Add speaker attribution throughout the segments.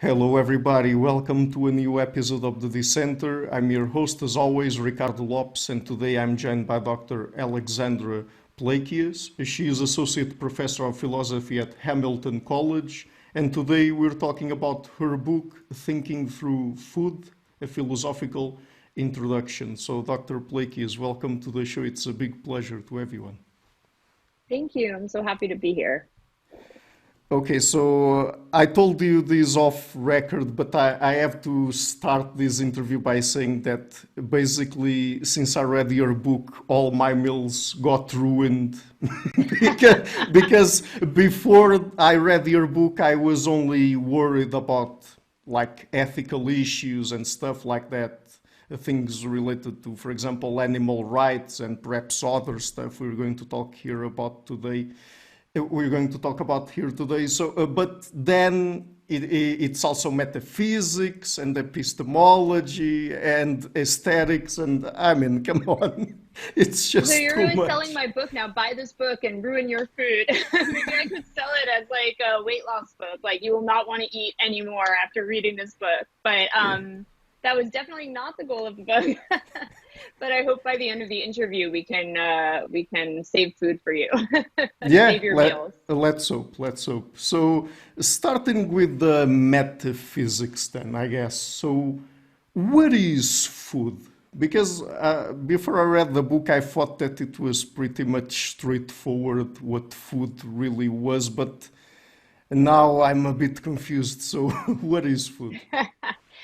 Speaker 1: Hello, everybody. Welcome to a new episode of the Dissenter. I'm your host, as always, Ricardo Lopes, and today I'm joined by Dr. Alexandra Plakias. She is Associate Professor of Philosophy at Hamilton College, and today we're talking about her book, Thinking Through Food, a Philosophical Introduction. So, Dr. Plakias, welcome to the show. It's a big pleasure to everyone.
Speaker 2: Thank you. I'm so happy to be here.
Speaker 1: Okay, so I told you this off record, but I have to start this interview by saying that basically, since I read your book, all my meals got ruined. because before I read your book, I was only worried about like ethical issues and stuff like that, things related to, for example, animal rights and perhaps other stuff we're going to talk here about today. We're going to talk about here today. So, but then it's also metaphysics and epistemology and aesthetics, and I mean, come on, it's
Speaker 2: So
Speaker 1: just
Speaker 2: you're
Speaker 1: too
Speaker 2: really selling
Speaker 1: much.
Speaker 2: my book now. Buy this book and ruin your food. Maybe I could sell it as like a weight loss book. Like you will not want to eat anymore after reading this book. But that was definitely not the goal of the book. But I hope by the end of the interview we can save food for you.
Speaker 1: Yeah,
Speaker 2: Save your meals.
Speaker 1: let's hope, let's hope. So, starting with the metaphysics, then I guess. So, what is food? Because before I read the book, I thought that it was pretty much straightforward what food really was, but now I'm a bit confused. So, what is food?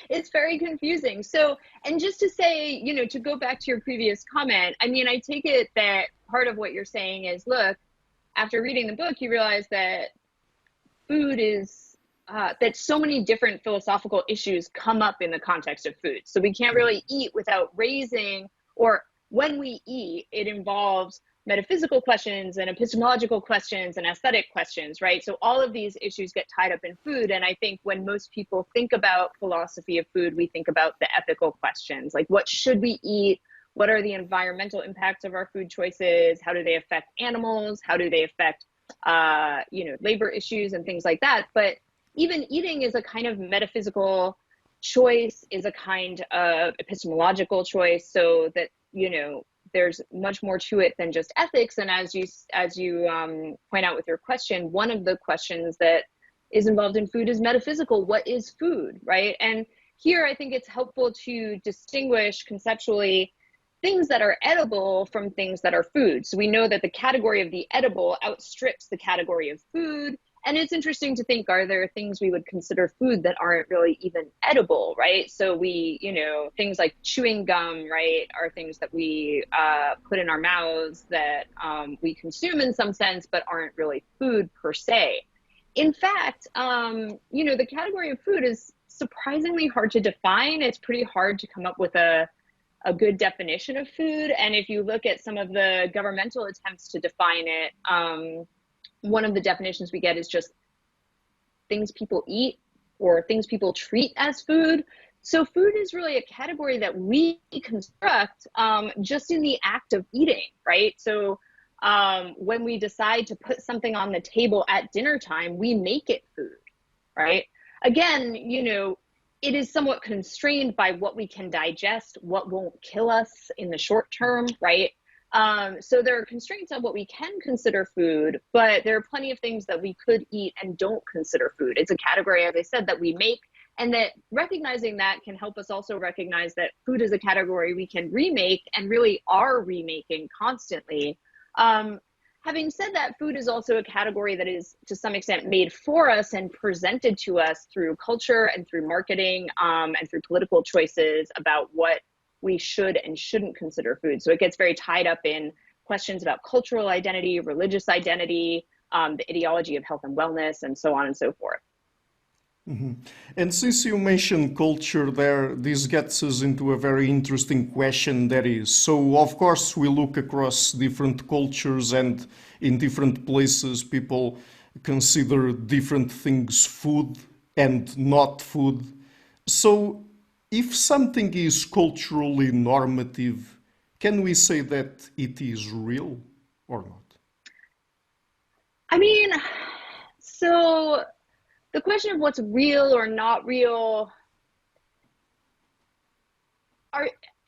Speaker 2: It's very confusing. So, and just to say, to go back to your previous comment, I mean, I take it that part of what you're saying is, look, after reading the book, you realize that food is that so many different philosophical issues come up in the context of food. So we can't really eat without raising, or when we eat, it involves metaphysical questions and epistemological questions and aesthetic questions, right? So all of these issues get tied up in food. And I think when most people think about philosophy of food, we think about the ethical questions, like what should we eat? What are the environmental impacts of our food choices? How do they affect animals? How do they affect labor issues and things like that. But even eating is a kind of metaphysical choice, is a kind of epistemological choice, so that, there's much more to it than just ethics. And as you point out with your question, one of the questions that is involved in food is metaphysical. What is food, right? And here I think it's helpful to distinguish conceptually things that are edible from things that are food. So we know that the category of the edible outstrips the category of food. And it's interesting to think, are there things we would consider food that aren't really even edible, right? So things like chewing gum, right, are things that we put in our mouths that we consume in some sense, but aren't really food per se. In fact, the category of food is surprisingly hard to define. It's pretty hard to come up with a good definition of food. And if you look at some of the governmental attempts to define it, one of the definitions we get is just things people eat or things people treat as food. So food is really a category that we construct just in the act of eating, right? So when we decide to put something on the table at dinner time, we make it food, right? Again, it is somewhat constrained by what we can digest, what won't kill us in the short term, right? So there are constraints on what we can consider food, but there are plenty of things that we could eat and don't consider food. It's a category, as I said, that we make, and that recognizing that can help us also recognize that food is a category we can remake and really are remaking constantly. Having said that, food is also a category that is to some extent made for us and presented to us through culture and through marketing and through political choices about what we should and shouldn't consider food. So it gets very tied up in questions about cultural identity, religious identity, the ideology of health and wellness, and so on and so forth.
Speaker 1: And since you mentioned culture there, this gets us into a very interesting question that is, so of course we look across different cultures and in different places people consider different things food and not food. So if something is culturally normative, can we say that it is real or not?
Speaker 2: I mean, so the question of what's real or not real,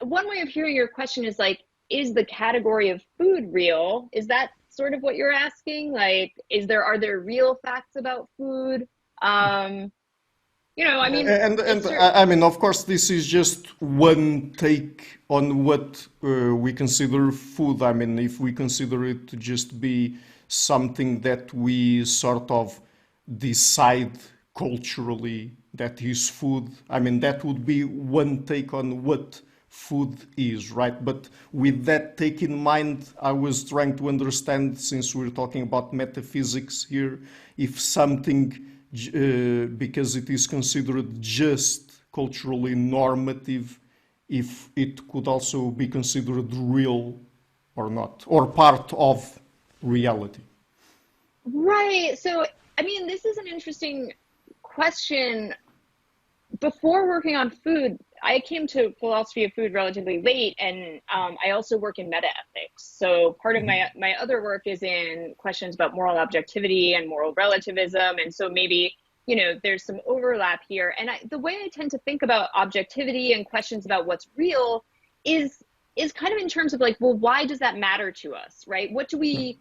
Speaker 2: one way of hearing your question is like, is the category of food real? Is that sort of what you're asking? Like, are there real facts about food? You know, I mean,
Speaker 1: I mean, of course, this is just one take on what we consider food. I mean, if we consider it to just be something that we sort of decide culturally that is food, I mean, that would be one take on what food is, right? But with that take in mind, I was trying to understand, since we're talking about metaphysics here, if something, because it is considered just culturally normative, if it could also be considered real or not, or part of reality.
Speaker 2: Right. So, I mean, this is an interesting question. Before working on food, I came to philosophy of food relatively late, and I also work in meta-ethics. So part of my other work is in questions about moral objectivity and moral relativism, and so maybe, you know, there's some overlap here. And the way I tend to think about objectivity and questions about what's real is kind of in terms of like, well, why does that matter to us, right? What do we,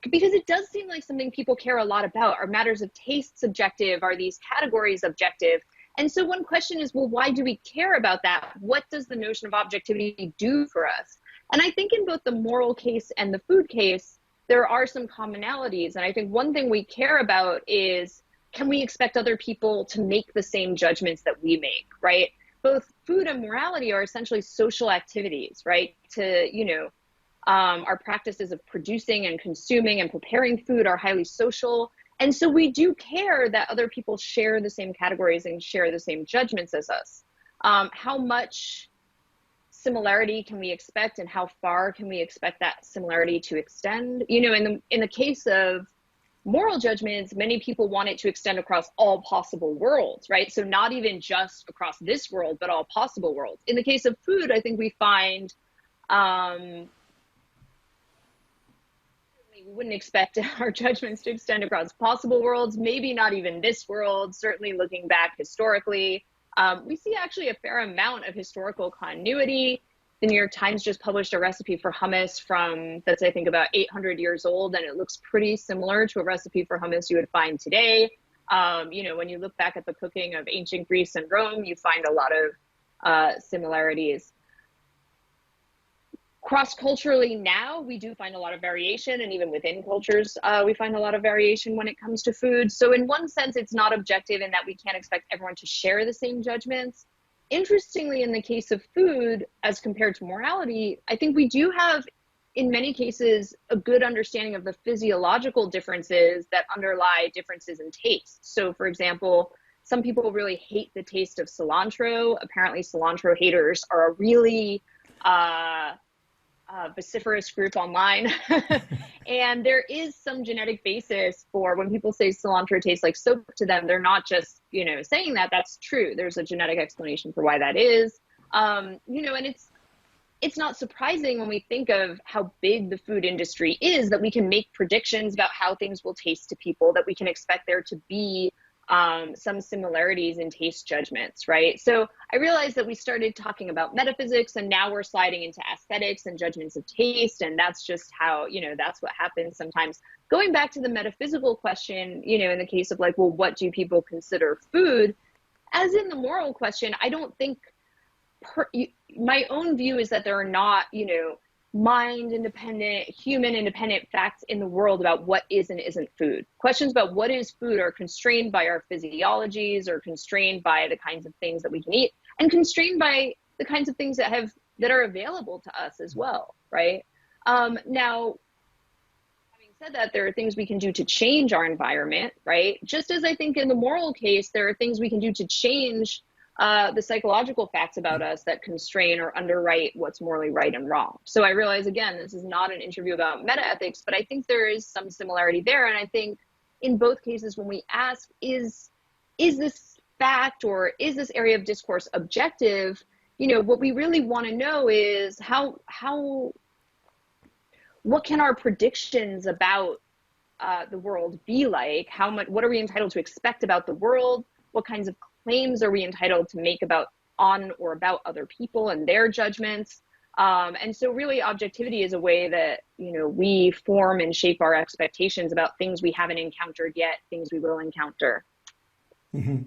Speaker 2: because it does seem like something people care a lot about. Are matters of taste subjective? Are these categories objective? And so one question is, well, why do we care about that? What does the notion of objectivity do for us? And I think in both the moral case and the food case, there are some commonalities. And I think one thing we care about is, can we expect other people to make the same judgments that we make, right? Both food and morality are essentially social activities, right? Our practices of producing and consuming and preparing food are highly social. And so we do care that other people share the same categories and share the same judgments as us. How much similarity can we expect, and how far can we expect that similarity to extend? You know, in the case of moral judgments, many people want it to extend across all possible worlds, right? So not even just across this world, but all possible worlds. In the case of food, I think we find we wouldn't expect our judgments to extend across possible worlds, maybe not even this world. Certainly looking back historically, we see actually a fair amount of historical continuity. The New York Times just published a recipe for hummus that's I think about 800 years old, and it looks pretty similar to a recipe for hummus you would find today. You know, when you look back at the cooking of ancient Greece and Rome, you find a lot of similarities. Cross-culturally now, we do find a lot of variation, and even within cultures, we find a lot of variation when it comes to food. So in one sense, it's not objective in that we can't expect everyone to share the same judgments. Interestingly, in the case of food, as compared to morality, I think we do have, in many cases, a good understanding of the physiological differences that underlie differences in taste. So for example, some people really hate the taste of cilantro. Apparently cilantro haters are a really vociferous group online. And there is some genetic basis for when people say cilantro tastes like soap to them, they're not just, you know, saying that. That's true. There's a genetic explanation for why that is. You know, and it's not surprising when we think of how big the food industry is that we can make predictions about how things will taste to people, that we can expect there to be some similarities in taste judgments, right? So I realized that we started talking about metaphysics, and now we're sliding into aesthetics and judgments of taste, and that's just how, you know, that's what happens sometimes. Going back to the metaphysical question, you know, in the case of like, well, what do people consider food? As in the moral question, I don't think, my own view is that there are not, you know, mind independent, human independent facts in the world about what is and isn't food. Questions about what is food are constrained by our physiologies, or constrained by the kinds of things that we can eat, and constrained by the kinds of things that are available to us as well, right? Now, having said that, there are things we can do to change our environment, right? Just as I think in the moral case, there are things we can do to change the psychological facts about us that constrain or underwrite what's morally right and wrong. So I realize, again, this is not an interview about meta-ethics, but I think there is some similarity there. And I think in both cases, when we ask, is this fact or is this area of discourse objective, you know, what we really want to know is what can our predictions about the world be like? What are we entitled to expect about the world? What kinds of claims are we entitled to make on or about other people and their judgments? And so really objectivity is a way that, we form and shape our expectations about things we haven't encountered yet, things we will encounter.
Speaker 1: Mm-hmm.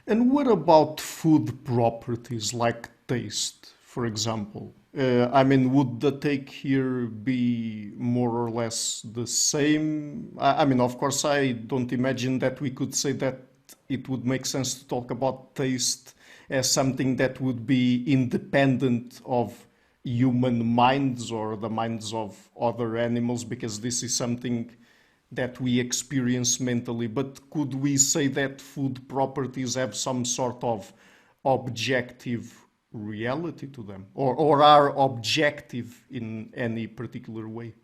Speaker 1: And what about food properties like taste, for example? Would the take here be more or less the same? Of course, I don't imagine that we could say that it would make sense to talk about taste as something that would be independent of human minds or the minds of other animals, because this is something that we experience mentally. But could we say that food properties have some sort of objective reality to them, or are objective in any particular way?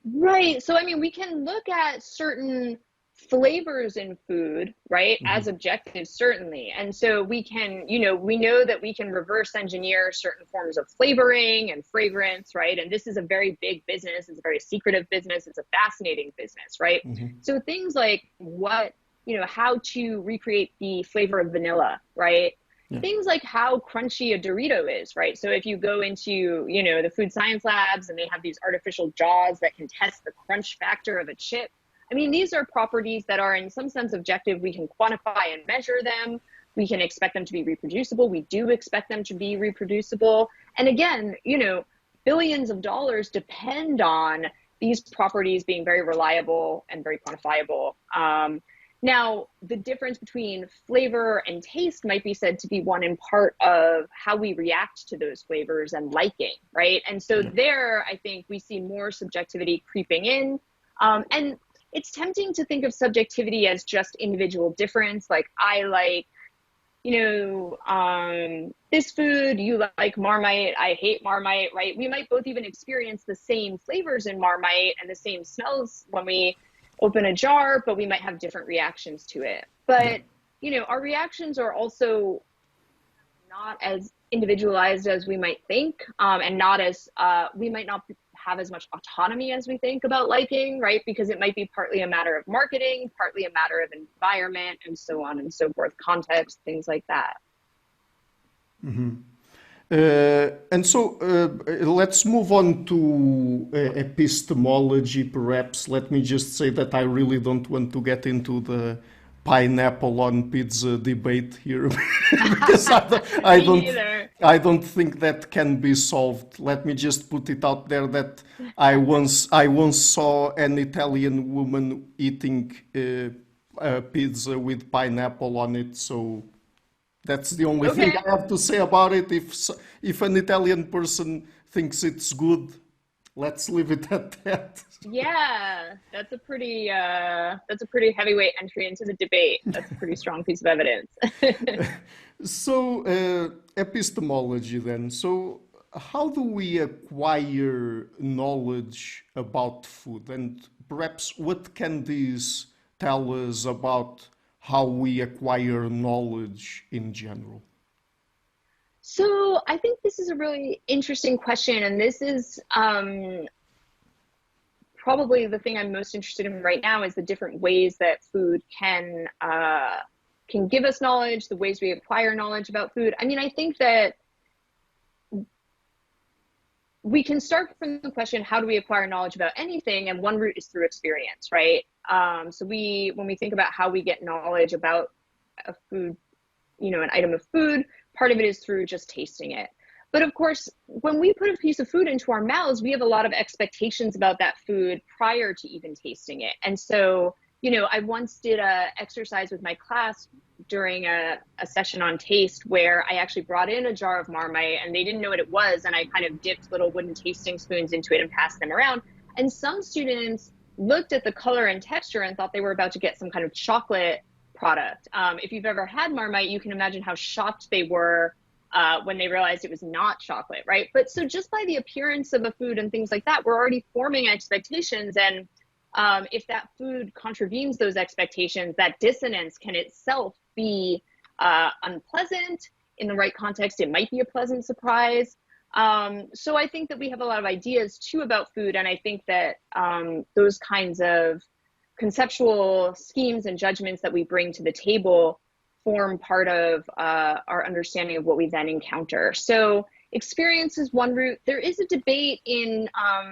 Speaker 2: Right. So, we can look at certain flavors in food, right,
Speaker 1: Mm-hmm.
Speaker 2: as objectives, certainly. And so we can, we know that we can reverse engineer certain forms of flavoring and fragrance, right? And this is a very big business. It's a very secretive business. It's a fascinating business, right?
Speaker 1: Mm-hmm.
Speaker 2: So things like how to recreate the flavor of vanilla, right?
Speaker 1: Yeah.
Speaker 2: Things like how crunchy a Dorito is, right? So if you go into, the food science labs and they have these artificial jaws that can test the crunch factor of a chip, these are properties that are in some sense objective. We can quantify and measure them. We can expect them to be reproducible. We do expect them to be reproducible. And again, billions of dollars depend on these properties being very reliable and very quantifiable. Now, the difference between flavor and taste might be said to be one in part of how we react to those flavors and liking, right? And so there, I think we see more subjectivity creeping in. And it's tempting to think of subjectivity as just individual difference. Like, I like, this food, you like Marmite, I hate Marmite, right? We might both even experience the same flavors in Marmite and the same smells when we open a jar, but we might have different reactions to it. But, our reactions are also not as individualized as we might think, and not as, we might not have as much autonomy as we think about liking, right? Because it might be partly a matter of marketing, partly a matter of environment, and so on and so forth, context, things like that.
Speaker 1: Mm-hmm. And so let's move on to epistemology, perhaps. Let me just say that I really don't want to get into the pineapple on pizza debate here because I don't think that can be solved. Let me just put it out there that I once saw an Italian woman eating a pizza with pineapple on it, so that's the only thing I have to say about it. If an Italian person thinks it's good, let's leave it at that.
Speaker 2: Yeah, that's a pretty heavyweight entry into the debate. That's a pretty strong piece of evidence.
Speaker 1: So, epistemology then. So, how do we acquire knowledge about food? And perhaps what can this tell us about how we acquire knowledge in general?
Speaker 2: So I think this is a really interesting question, and this is probably the thing I'm most interested in right now is the different ways that food can give us knowledge, the ways we acquire knowledge about food. I think that we can start from the question, how do we acquire knowledge about anything? And one route is through experience, right? So when we think about how we get knowledge about a food, an item of food, part of it is through just tasting it. But of course, when we put a piece of food into our mouths, we have a lot of expectations about that food prior to even tasting it. And so, I once did a exercise with my class during a session on taste where I actually brought in a jar of Marmite and they didn't know what it was. And I kind of dipped little wooden tasting spoons into it and passed them around. And some students looked at the color and texture and thought they were about to get some kind of chocolate product. If you've ever had Marmite, you can imagine how shocked they were when they realized it was not chocolate, right? But so just by the appearance of a food and things like that, we're already forming expectations. And if that food contravenes those expectations, that dissonance can itself be unpleasant. In the right context, it might be a pleasant surprise. So I think that we have a lot of ideas too about food, and I think that those kinds of conceptual schemes and judgments that we bring to the table form part of our understanding of what we then encounter. So experience is one route. There is a debate in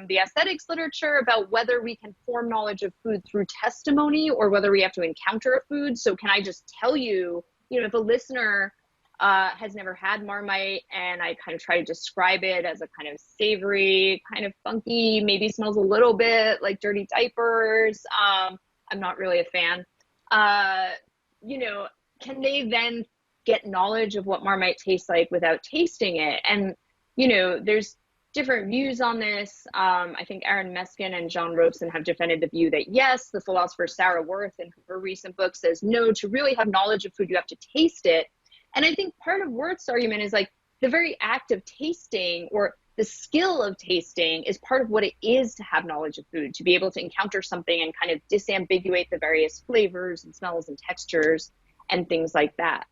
Speaker 2: the aesthetics literature about whether we can form knowledge of food through testimony or whether we have to encounter a food. So can I just tell you, if a listener has never had Marmite and I kind of try to describe it as a kind of savory, kind of funky, maybe smells a little bit like dirty diapers. I'm not really a fan. Can they then get knowledge of what Marmite tastes like without tasting it? And, there's different views on this. I think Aaron Meskin and John Robeson have defended the view that yes, the philosopher Sarah Worth in her recent book says no, to really have knowledge of food, you have to taste it. And I think part of Worth's argument is like the very act of tasting or the skill of tasting is part of what it is to have knowledge of food, to be able to encounter something and kind of disambiguate the various flavors and smells and textures and things like that.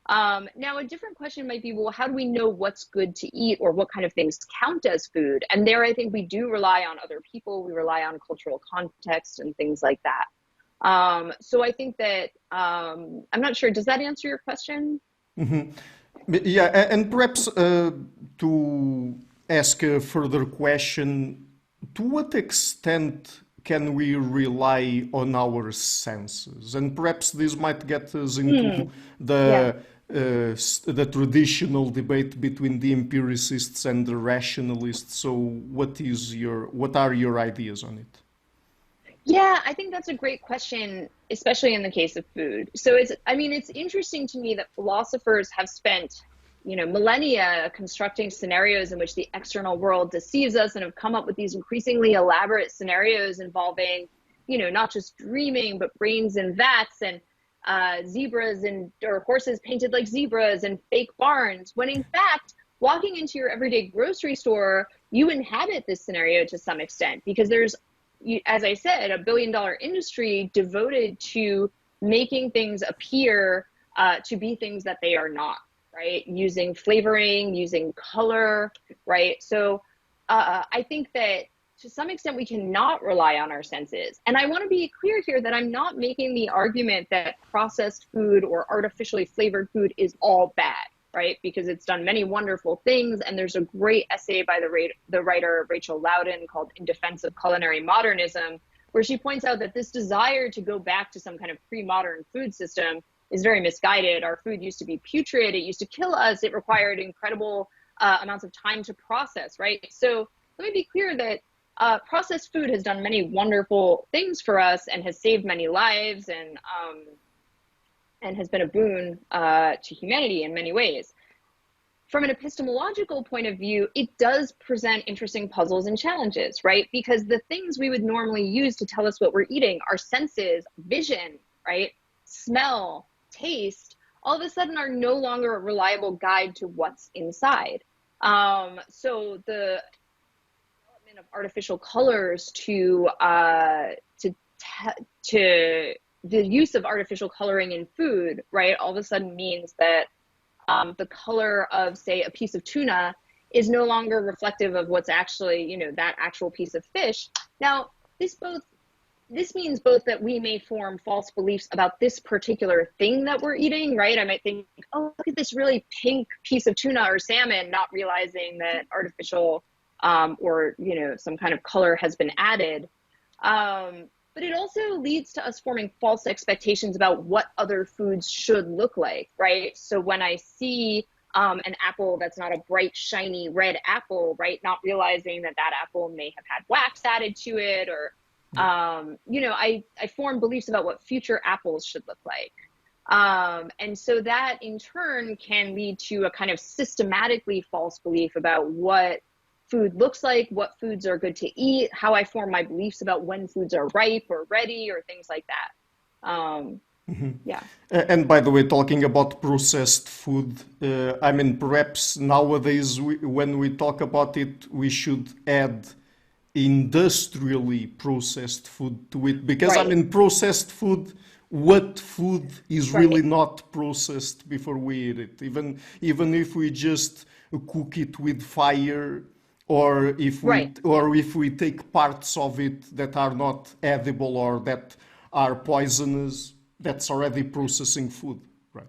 Speaker 2: Now, a different question might be, well, how do we know what's good to eat or what kind of things count as food? And there, I think we do rely on other people. We rely on cultural context and things like that. So I think that, I'm not sure, does that answer your question?
Speaker 1: Mm-hmm. Yeah, and perhaps to ask a further question, to what extent can we rely on our senses? And perhaps this might get us into the traditional debate between the empiricists and the rationalists. So what are your ideas on it?
Speaker 2: Yeah, I think that's a great question, especially in the case of food. So it's interesting to me that philosophers have spent, millennia constructing scenarios in which the external world deceives us and have come up with these increasingly elaborate scenarios involving, not just dreaming, but brains in vats and zebras or horses painted like zebras and fake barns, when in fact, walking into your everyday grocery store, you inhabit this scenario to some extent because there's, as I said, $1 billion industry devoted to making things appear to be things that they are not, right? Using flavoring, using color, right? So I think that to some extent we cannot rely on our senses. And I want to be clear here that I'm not making the argument that processed food or artificially flavored food is all bad, right? Because it's done many wonderful things. And there's a great essay by the writer Rachel Loudon called In Defense of Culinary Modernism, where she points out that this desire to go back to some kind of pre-modern food system is very misguided. Our food used to be putrid. It used to kill us. It required incredible amounts of time to process, right? So let me be clear that processed food has done many wonderful things for us and has saved many lives and has been a boon to humanity in many ways. From an epistemological point of view, it does present interesting puzzles and challenges, right? Because the things we would normally use to tell us what we're eating, our senses, vision, right? Smell, taste, all of a sudden are no longer a reliable guide to what's inside. So the development of artificial colors to the use of artificial coloring in food, right, all of a sudden means that the color of, say, a piece of tuna is no longer reflective of what's actually, that actual piece of fish. Now, this means both that we may form false beliefs about this particular thing that we're eating, right? I might think, oh, look at this really pink piece of tuna or salmon, not realizing that artificial or, some kind of color has been added. But it also leads to us forming false expectations about what other foods should look like, right? So when I see an apple that's not a bright, shiny red apple, right, not realizing that apple may have had wax added to it, or, I form beliefs about what future apples should look like. And so that in turn can lead to a kind of systematically false belief about what food looks like, what foods are good to eat, how I form my beliefs about when foods are ripe or ready or things like that. Yeah.
Speaker 1: And by the way, talking about processed food, perhaps nowadays when we talk about it, we should add industrially processed food to it, because
Speaker 2: Right.
Speaker 1: processed food what food is really
Speaker 2: Right.
Speaker 1: not processed before we eat it. Even if we just cook it with fire,
Speaker 2: Right.
Speaker 1: or if we take parts of it that are not edible or that are poisonous, that's already processing food, right?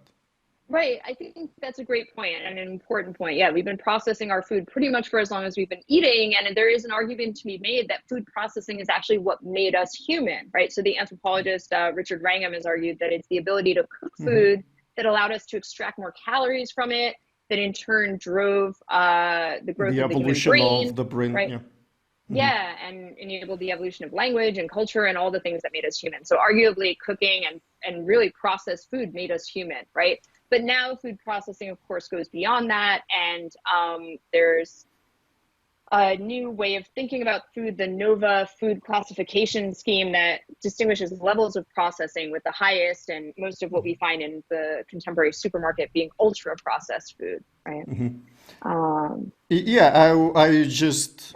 Speaker 2: Right. I think that's a great point and an important point. Yeah, we've been processing our food pretty much for as long as we've been eating. And there is an argument to be made that food processing is actually what made us human, right? So the anthropologist Richard Wrangham has argued that it's the ability to cook food that allowed us to extract more calories from it, that in turn drove the growth
Speaker 1: The
Speaker 2: of the human
Speaker 1: evolution of
Speaker 2: brain,
Speaker 1: the brain,
Speaker 2: right?
Speaker 1: yeah.
Speaker 2: Yeah, and enabled the evolution of language and culture and all the things that made us human. So arguably cooking and really processed food made us human, right? But now food processing, of course, goes beyond that. And there's a new way of thinking about food, the NOVA food classification scheme that distinguishes levels of processing, with the highest and most of what we find in the contemporary supermarket being ultra processed food, right?
Speaker 1: Yeah, I just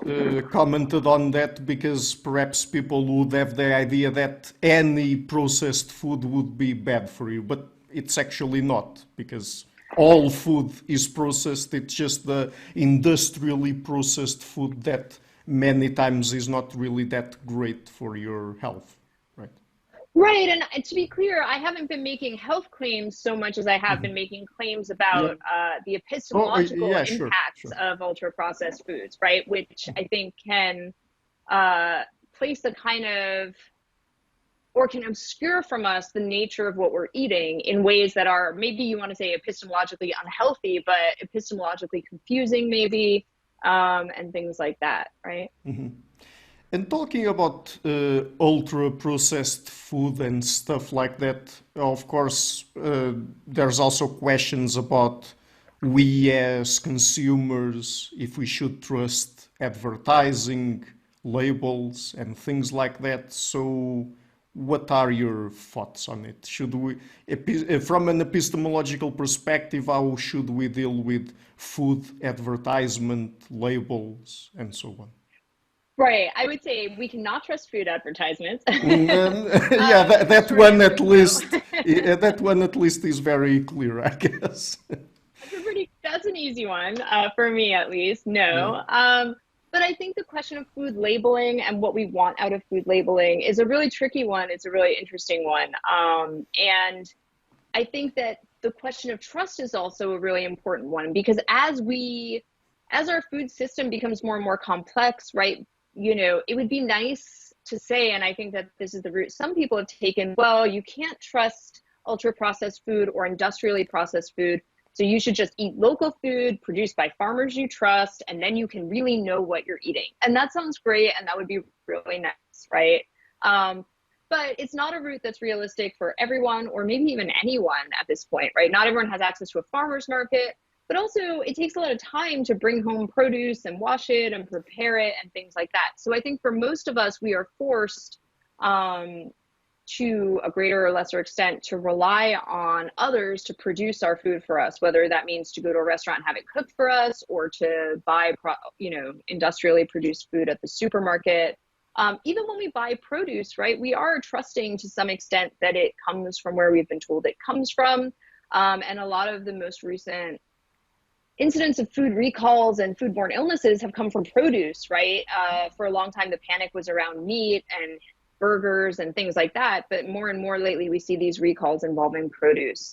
Speaker 1: commented on that because perhaps people would have the idea that any processed food would be bad for you, but it's actually not, because all food is processed. It's just the industrially processed food that many times is not really that great for your health, right?
Speaker 2: Right. And to be clear, I haven't been making health claims so much as I have been making claims
Speaker 1: Yeah.
Speaker 2: about the
Speaker 1: Oh,
Speaker 2: epistemological
Speaker 1: yeah, sure,
Speaker 2: impacts
Speaker 1: sure.
Speaker 2: of ultra processed foods, right? Which I think can place a kind of, or can obscure from us the nature of what we're eating in ways that are, maybe you want to say epistemologically unhealthy, but epistemologically confusing, maybe, and things like that, right?
Speaker 1: And talking about ultra processed food and stuff like that, of course, there's also questions about we as consumers, if we should trust advertising, labels, and things like that. So, what are your thoughts on it? Should we, from an epistemological perspective, how should we deal with food advertisement, labels, and so on?
Speaker 2: Right. I would say we cannot trust food advertisements.
Speaker 1: Yeah,
Speaker 2: The
Speaker 1: that
Speaker 2: short
Speaker 1: one
Speaker 2: answer
Speaker 1: at
Speaker 2: is no.
Speaker 1: least, that one at least is very clear, I guess.
Speaker 2: That's an easy one for me, at least.
Speaker 1: Yeah.
Speaker 2: No. But I think the question of food labeling and what we want out of food labeling is a really tricky one. It's a really interesting one. And I think that the question of trust is also a really important one, because as our food system becomes more and more complex, right? It would be nice to say, and I think that this is the route some people have taken, well, you can't trust ultra processed food or industrially processed food. So you should just eat local food produced by farmers you trust, and then you can really know what you're eating. And that sounds great, and that would be really nice, right? But it's not a route that's realistic for everyone, or maybe even anyone at this point, right? Not everyone has access to a farmer's market, but also it takes a lot of time to bring home produce and wash it and prepare it and things like that. So I think for most of us, we are forced to a greater or lesser extent to rely on others to produce our food for us, whether that means to go to a restaurant and have it cooked for us, or to buy industrially produced food at the supermarket. Even when we buy produce, right, we are trusting to some extent that it comes from where we've been told it comes from. And a lot of the most recent incidents of food recalls and foodborne illnesses have come from produce, right? For a long time, the panic was around meat and burgers and things like that. But more and more lately, we see these recalls involving produce.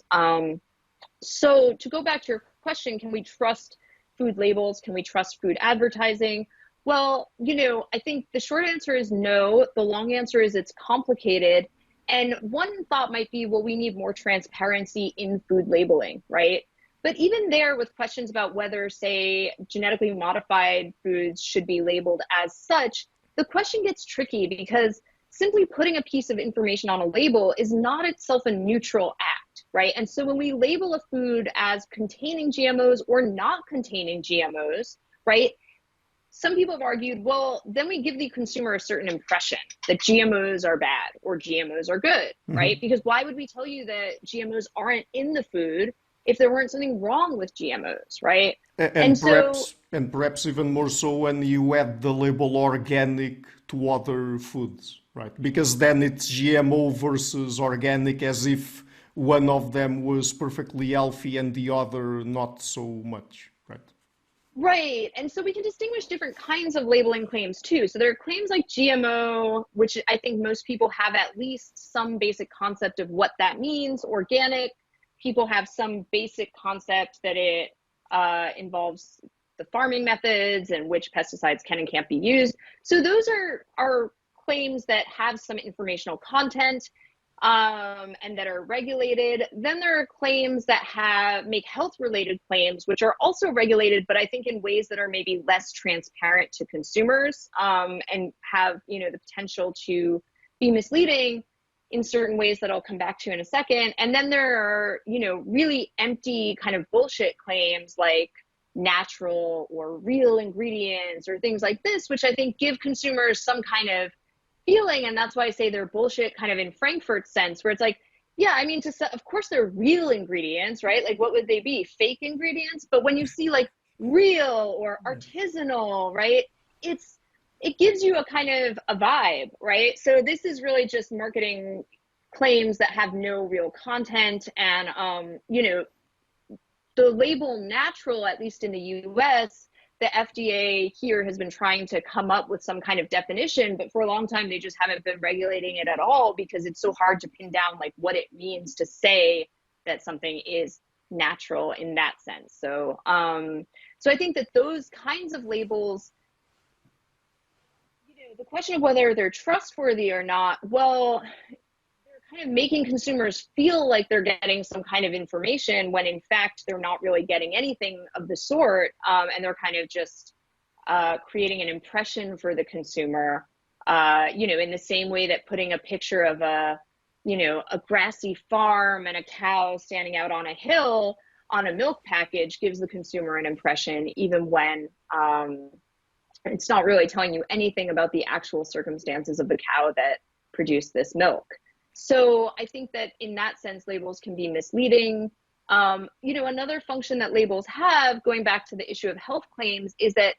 Speaker 2: So to go back to your question, can we trust food labels? Can we trust food advertising? Well, I think the short answer is no. The long answer is it's complicated. And one thought might be, well, we need more transparency in food labeling, right? But even there, with questions about whether, say, genetically modified foods should be labeled as such, the question gets tricky, because simply putting a piece of information on a label is not itself a neutral act, right? And so when we label a food as containing GMOs or not containing GMOs, right, some people have argued, well, then we give the consumer a certain impression that GMOs are bad or GMOs are good, right? Because why would we tell you that GMOs aren't in the food if there weren't something wrong with GMOs, right? And so,
Speaker 1: And perhaps even more so when you add the label organic to other foods. Right, because then it's GMO versus organic, as if one of them was perfectly healthy and the other not so much, right?
Speaker 2: Right. And so we can distinguish different kinds of labeling claims too. So there are claims like GMO, which I think most people have at least some basic concept of what that means. Organic, people have some basic concept that it involves the farming methods and which pesticides can and can't be used. So those are claims that have some informational content and that are regulated. Then there are claims that make health-related claims, which are also regulated, but I think in ways that are maybe less transparent to consumers and have, the potential to be misleading in certain ways that I'll come back to in a second. And then there are, really empty kind of bullshit claims like natural or real ingredients or things like this, which I think give consumers some kind of feeling. And that's why I say they're bullshit kind of in Frankfurt's sense, where it's like, yeah, I mean, of course they're real ingredients, right? Like what would they be? Fake ingredients? But when you see like real or artisanal, right? It gives you a kind of a vibe, right? So this is really just marketing claims that have no real content. And, the label natural, at least in the US, the FDA here has been trying to come up with some kind of definition, but for a long time, they just haven't been regulating it at all because it's so hard to pin down like what it means to say that something is natural in that sense. So, so I think that those kinds of labels, the question of whether they're trustworthy or not, well, kind of making consumers feel like they're getting some kind of information when in fact they're not really getting anything of the sort, and they're kind of just creating an impression for the consumer, in the same way that putting a picture of a grassy farm and a cow standing out on a hill on a milk package gives the consumer an impression, even when it's not really telling you anything about the actual circumstances of the cow that produced this milk. So I think that in that sense, labels can be misleading. Another function that labels have, going back to the issue of health claims, is that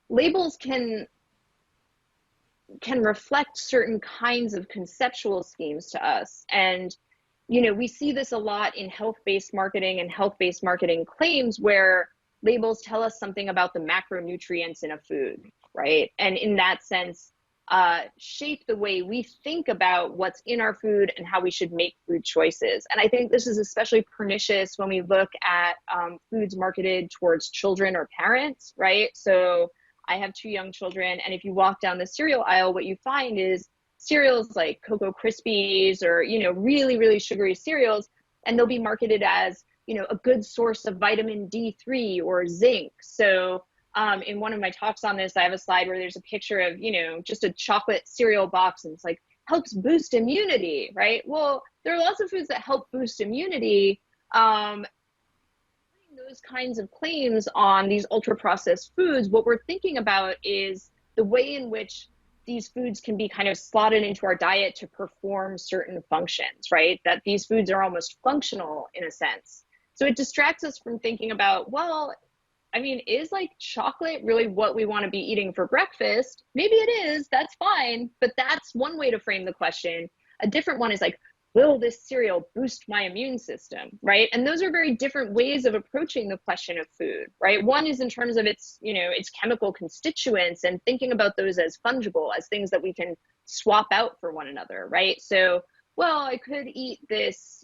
Speaker 2: labels can reflect certain kinds of conceptual schemes to us. And, we see this a lot in health-based marketing and health-based marketing claims where labels tell us something about the macronutrients in a food, right? And in that sense, shape the way we think about what's in our food and how we should make food choices. And I think this is especially pernicious when we look at foods marketed towards children or parents, right? So I have 2 young children, and if you walk down the cereal aisle, what you find is cereals like Cocoa Krispies or, really, really sugary cereals, and they'll be marketed as, a good source of vitamin D3 or zinc. So in one of my talks on this, I have a slide where there's a picture of, just a chocolate cereal box, and it's like, helps boost immunity, right? Well, there are lots of foods that help boost immunity. Putting those kinds of claims on these ultra-processed foods, what we're thinking about is the way in which these foods can be kind of slotted into our diet to perform certain functions, right? That these foods are almost functional in a sense. So it distracts us from thinking about, well, I mean, is like chocolate really what we want to be eating for breakfast? Maybe it is, that's fine, but that's one way to frame the question. A different one is like, will this cereal boost my immune system, right? And those are very different ways of approaching the question of food, right? One is in terms of its, its chemical constituents and thinking about those as fungible, as things that we can swap out for one another, right? So, well, I could eat this,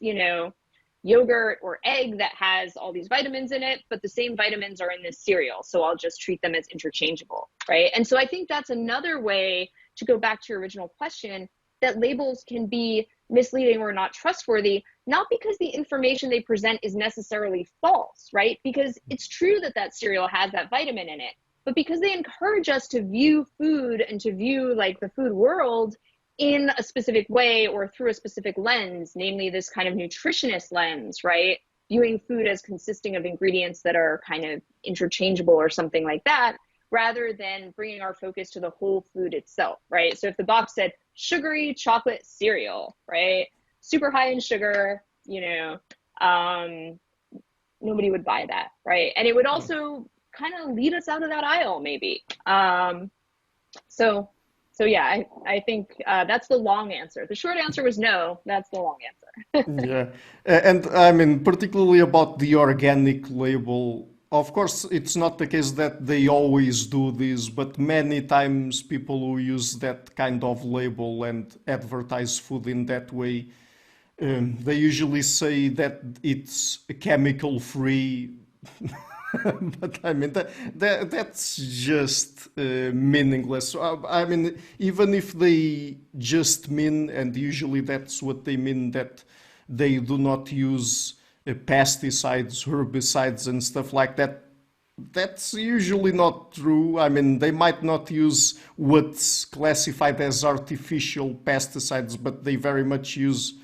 Speaker 2: yogurt or egg that has all these vitamins in it, but the same vitamins are in this cereal. So I'll just treat them as interchangeable, right? And so I think that's another way to go back to your original question, that labels can be misleading or not trustworthy, not because the information they present is necessarily false, right? Because it's true that that cereal has that vitamin in it, but because they encourage us to view food and to view like the food world in a specific way or through a specific lens, namely this kind of nutritionist lens, right? Viewing food as consisting of ingredients that are kind of interchangeable or something like that, rather than bringing our focus to the whole food itself, right? So if the box said sugary chocolate cereal, right? Super high in sugar, nobody would buy that, right? And it would also kind of lead us out of that aisle maybe. So So yeah, I think that's the long answer. The short answer was no. That's the long answer.
Speaker 1: Yeah, and I mean, particularly about the organic label, of course, it's not the case that they always do this, but many times people who use that kind of label and advertise food in that way, they usually say that it's chemical free. But I mean, that's just meaningless. I mean, even if they just mean, and usually that's what they mean, that they do not use pesticides, herbicides, and stuff like that, that's usually not true. I mean, they might not use what's classified as artificial pesticides, but they very much use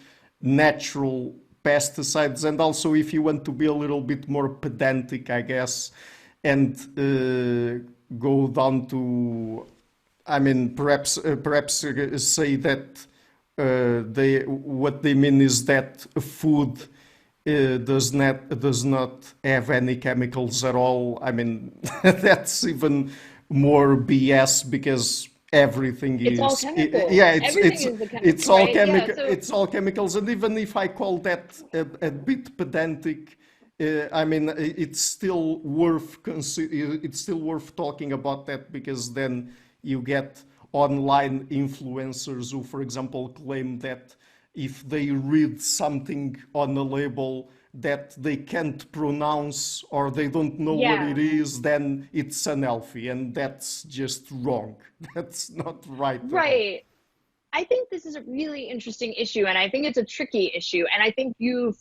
Speaker 1: natural pesticides. And also, if you want to be a little bit more pedantic, I guess, and go down to, I mean, perhaps say that they what they mean is that food does not have any chemicals at all. I mean, that's even more BS because everything
Speaker 2: It's all
Speaker 1: is
Speaker 2: chemicals.
Speaker 1: yeah,
Speaker 2: Everything is the
Speaker 1: it's
Speaker 2: chemical,
Speaker 1: all
Speaker 2: right? Yeah.
Speaker 1: chemical,
Speaker 2: So
Speaker 1: it's all chemicals. And even if I call that a bit pedantic, I mean, it's still worth talking about that, because then you get online influencers who, for example, claim that if they read something on a label that they can't pronounce or they don't know what
Speaker 2: yeah.
Speaker 1: it is, then it's unhealthy, and that's just wrong. That's not right at all.
Speaker 2: Right. I think this is a really interesting issue, and I think it's a tricky issue. And I think you've,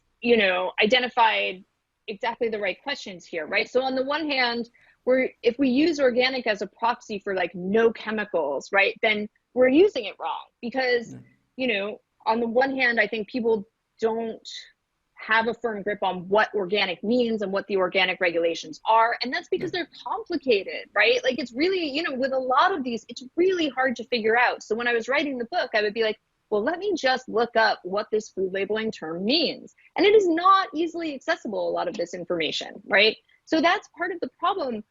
Speaker 2: identified exactly the right questions here, right? So on the one hand, if we use organic as a proxy for like no chemicals, right, then we're using it wrong because, on the one hand, I think people don't have a firm grip on what organic means and what the organic regulations are. And that's because they're complicated, right? Like it's really, with a lot of these, it's really hard to figure out. So when I was writing the book, I would be like, well, let me just look up what this food labeling term means. And it is not easily accessible, a lot of this information, right? So that's part of the problem.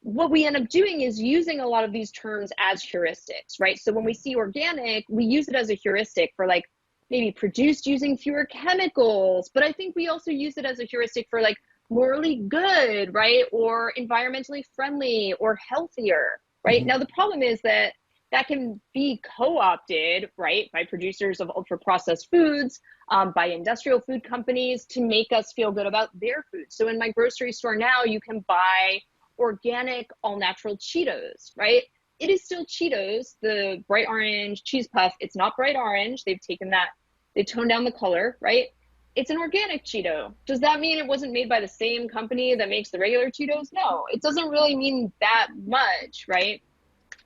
Speaker 2: What we end up doing is using a lot of these terms as heuristics, right? So when we see organic, we use it as a heuristic for like maybe produced using fewer chemicals, but I think we also use it as a heuristic for like morally good, right? Or environmentally friendly or healthier, right? Now, the problem is that can be co-opted, right, by producers of ultra-processed foods, by industrial food companies to make us feel good about their food. So in my grocery store now, you can buy organic, all-natural Cheetos, right? It is still Cheetos, the bright orange cheese puff. It's not bright orange. They've toned down the color, right? It's an organic Cheeto. Does that mean it wasn't made by the same company that makes the regular Cheetos? No, it doesn't really mean that much, right?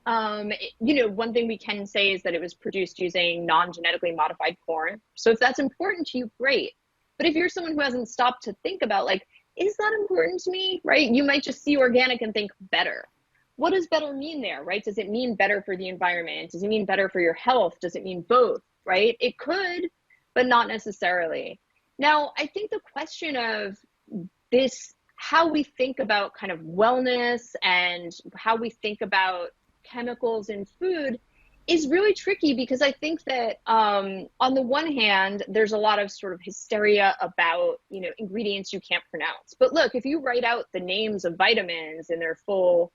Speaker 2: One thing we can say is that it was produced using non-genetically modified corn. So if that's important to you, great. But if you're someone who hasn't stopped to think about like, is that important to me, right? You might just see organic and think better. What does better mean there, right? Does it mean better for the environment? Does it mean better for your health? Does it mean both, right? It could, but not necessarily. Now, I think the question of this, how we think about kind of wellness and how we think about chemicals in food is really tricky, because I think that on the one hand, there's a lot of sort of hysteria about, ingredients you can't pronounce. But look, if you write out the names of vitamins in their full,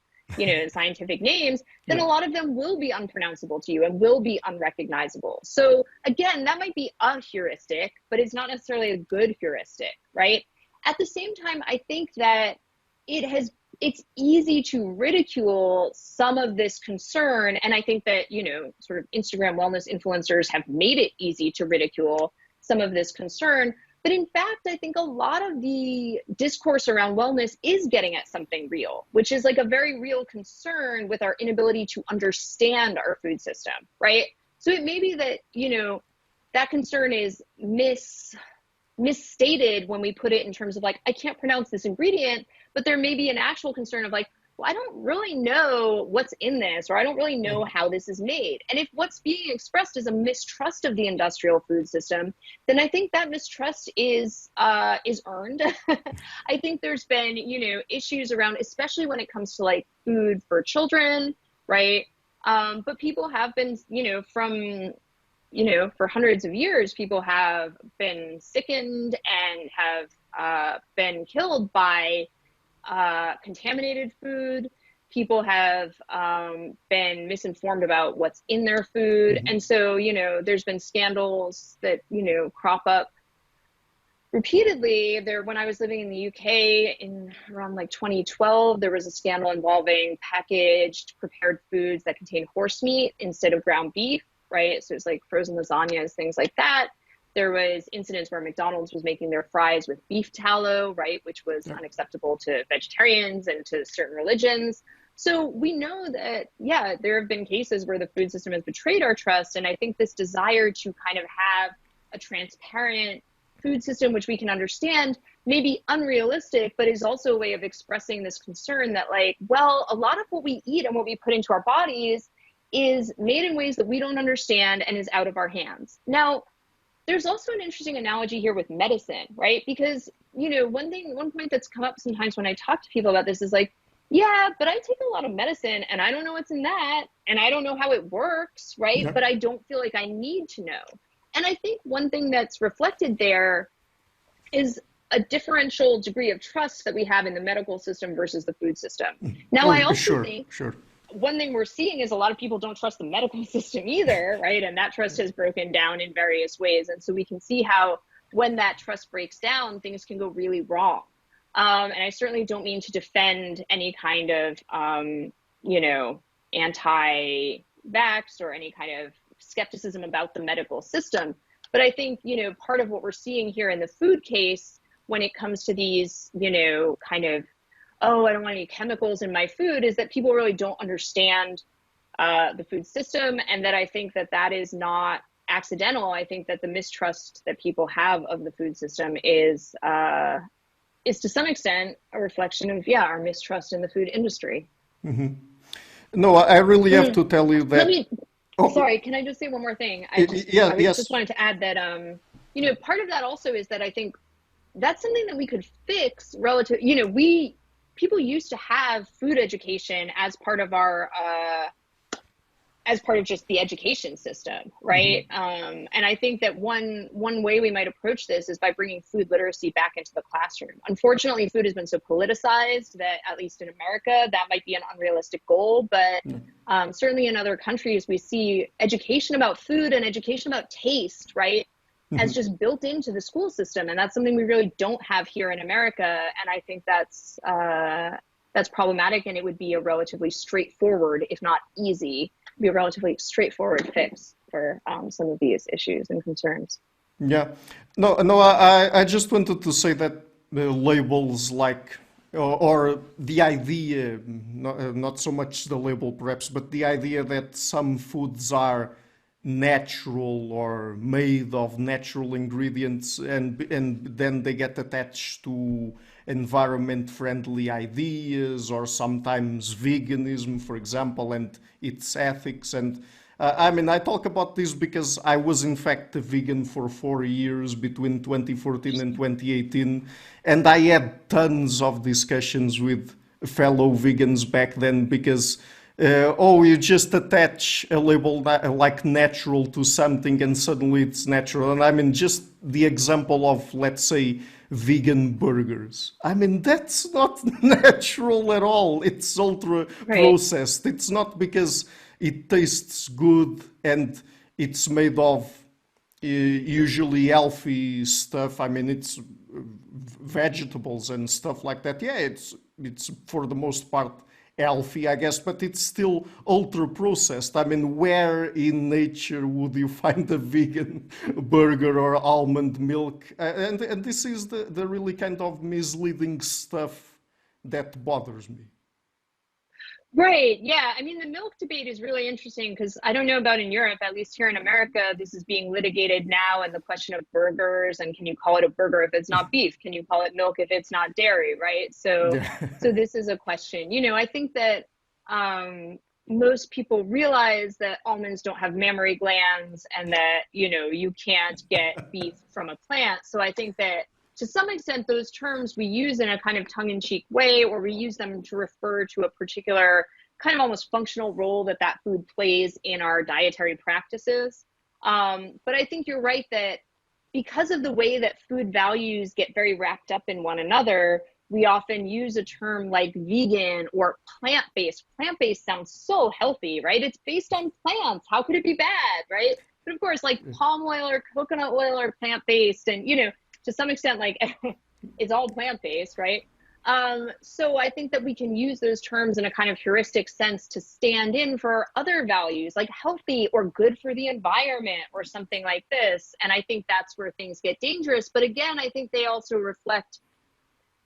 Speaker 2: scientific names, then a lot of them will be unpronounceable to you and will be unrecognizable. So again, that might be a heuristic, but it's not necessarily a good heuristic, right? At the same time, I think that it's easy to ridicule some of this concern. And I think that, sort of Instagram wellness influencers have made it easy to ridicule some of this concern. But in fact, I think a lot of the discourse around wellness is getting at something real, which is like a very real concern with our inability to understand our food system, right? So it may be that, that concern is misstated when we put it in terms of like, I can't pronounce this ingredient, but there may be an actual concern of like, well, I don't really know what's in this, or I don't really know how this is made. And if what's being expressed is a mistrust of the industrial food system, then I think that mistrust is earned. I think there's been, issues around, especially when it comes to like food for children, right? But people have been, for hundreds of years, people have been sickened and have been killed by contaminated food. People have been misinformed about what's in their food. And so, there's been scandals that, crop up repeatedly. When I was living in the UK in around like 2012, there was a scandal involving packaged prepared foods that contained horse meat instead of ground beef, right? So it's like frozen lasagnas, things like that. There was incidents where McDonald's was making their fries with beef tallow, right, which was unacceptable to vegetarians and to certain religions. So we know that, there have been cases where the food system has betrayed our trust. And I think this desire to kind of have a transparent food system, which we can understand, may be unrealistic, but is also a way of expressing this concern that, like, well, a lot of what we eat and what we put into our bodies is made in ways that we don't understand and is out of our hands. Now, there's also an interesting analogy here with medicine, right? Because, one point that's come up sometimes when I talk to people about this is like, yeah, but I take a lot of medicine and I don't know what's in that and I don't know how it works, right? Yeah. But I don't feel like I need to know. And I think one thing that's reflected there is a differential degree of trust that we have in the medical system versus the food system. Now, I also think one thing we're seeing is a lot of people don't trust the medical system either, right? And that trust has broken down in various ways. And so we can see how when that trust breaks down, things can go really wrong. And I certainly don't mean to defend any kind of, anti-vax or any kind of skepticism about the medical system. But I think, part of what we're seeing here in the food case, when it comes to these, I don't want any chemicals in my food, is that people really don't understand the food system. And that I think that is not accidental. I think that the mistrust that people have of the food system is to some extent a reflection of, our mistrust in the food industry.
Speaker 1: Mm-hmm. No, I really have to tell you that.
Speaker 2: Sorry, can I just say one more thing? I just wanted to add that, part of that also is that I think that's something that we could fix relative, people used to have food education as part of our, as part of just the education system, right? Mm-hmm. And I think that one way we might approach this is by bringing food literacy back into the classroom. Unfortunately, food has been so politicized that, at least in America, that might be an unrealistic goal. But certainly in other countries, we see education about food and education about taste, right, as just built into the school system. And that's something we really don't have here in America. And I think that's problematic, and it would be a relatively straightforward, if not easy, be a relatively straightforward fix for some of these issues and concerns.
Speaker 1: Yeah, no, I just wanted to say that labels like, or the idea, not so much the label perhaps, but the idea that some foods are natural or made of natural ingredients, and then they get attached to environment-friendly ideas, or sometimes veganism, for example, and its ethics. And I talk about this because I was in fact a vegan for 4 years between 2014 and 2018, and I had tons of discussions with fellow vegans back then because you just attach a label like natural to something and suddenly it's natural. And just the example of, let's say, vegan burgers. That's not natural at all. It's ultra processed. It's not because it tastes good and it's made of usually healthy stuff. It's vegetables and stuff like that. Yeah, it's for the most part healthy, I guess, but it's still ultra processed. Where in nature would you find a vegan burger or almond milk? And this is the really kind of misleading stuff that bothers me.
Speaker 2: Right. Yeah. The milk debate is really interesting because I don't know about in Europe, at least here in America, this is being litigated now. And the question of burgers, and can you call it a burger if it's not beef? Can you call it milk if it's not dairy? Right. So this is a question. I think that most people realize that almonds don't have mammary glands and that, you can't get beef from a plant. So I think that to some extent, those terms we use in a kind of tongue-in-cheek way, or we use them to refer to a particular kind of almost functional role that that food plays in our dietary practices. But I think you're right that because of the way that food values get very wrapped up in one another, we often use a term like vegan or plant-based. Plant-based sounds so healthy, right? It's based on plants. How could it be bad, right? But of course, like palm oil or coconut oil are plant-based, and, you know, to some extent, like it's all plant-based, right? So I think that we can use those terms in a kind of heuristic sense to stand in for other values like healthy or good for the environment or something like this. And I think that's where things get dangerous. But again, I think they also reflect,